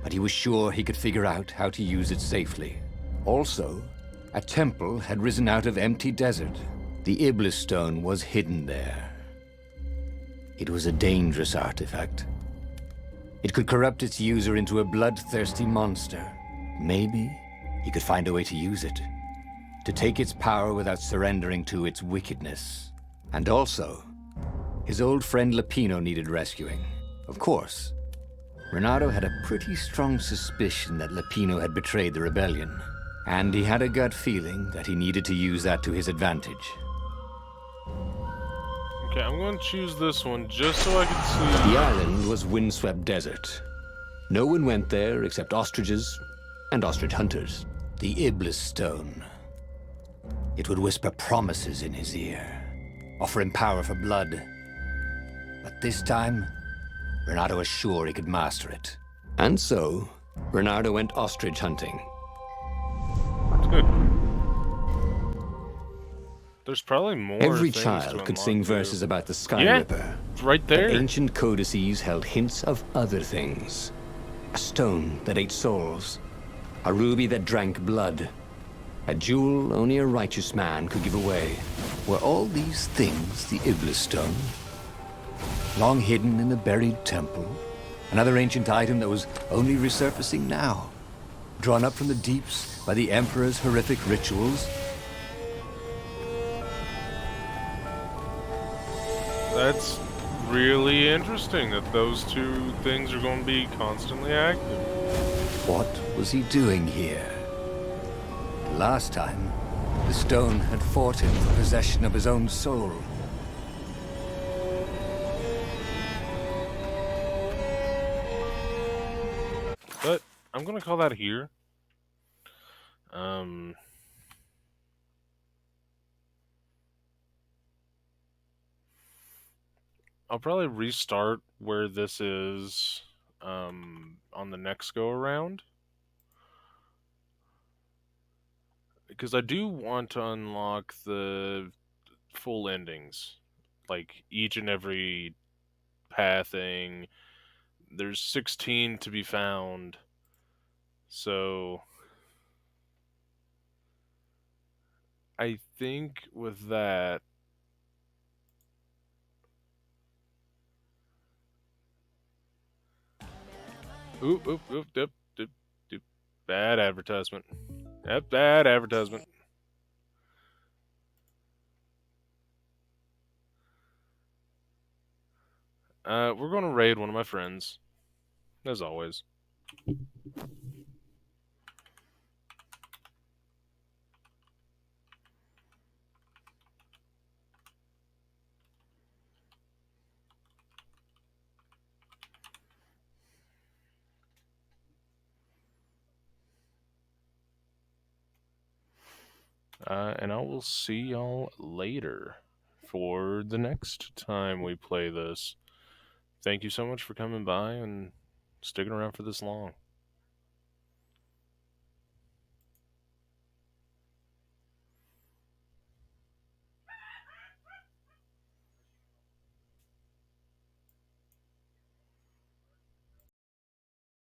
but he was sure he could figure out how to use it safely. Also, a temple had risen out of empty desert. The Iblis Stone was hidden there. It was a dangerous artifact. It could corrupt its user into a bloodthirsty monster. Maybe he could find a way to use it, to take its power without surrendering to its wickedness. And also, his old friend Lapino needed rescuing. Of course, Reynardo had a pretty strong suspicion that Lapino had betrayed the rebellion, and he had a gut feeling that he needed to use that to his advantage.
Okay, I'm going to choose this one just so I can see.
The island was windswept desert. No one went there except ostriches and ostrich hunters. The Iblis Stone. It would whisper promises in his ear, offer him power for blood. But this time, Reynardo was sure he could master it. And so, Reynardo went ostrich hunting.
There's probably more.
Every
things
child
to
could sing
unlock, too.
verses about the Sky
Yeah,
Ripper.
it's right
But
there.
ancient codices held hints of other things. A stone that ate souls. A ruby that drank blood. A jewel only a righteous man could give away. Were all these things the Iblis Stone? Long hidden in the buried temple? Another ancient item that was only resurfacing now? Drawn up from the deeps by the Emperor's horrific rituals?
That's really interesting that those two things are going to be constantly active.
What was he doing here? Last time, the stone had fought him for possession of his own soul.
But I'm gonna call that here. I'll probably restart where this is on the next go around. Because I do want to unlock the full endings. Like each and every pathing. There's 16 to be found. So I think with that, oop, dip, dip, dip. Bad advertisement. Yep, bad advertisement. We're going to raid one of my friends, as always. And I will see y'all later for the next time we play this. Thank you so much for coming by and sticking around for this long.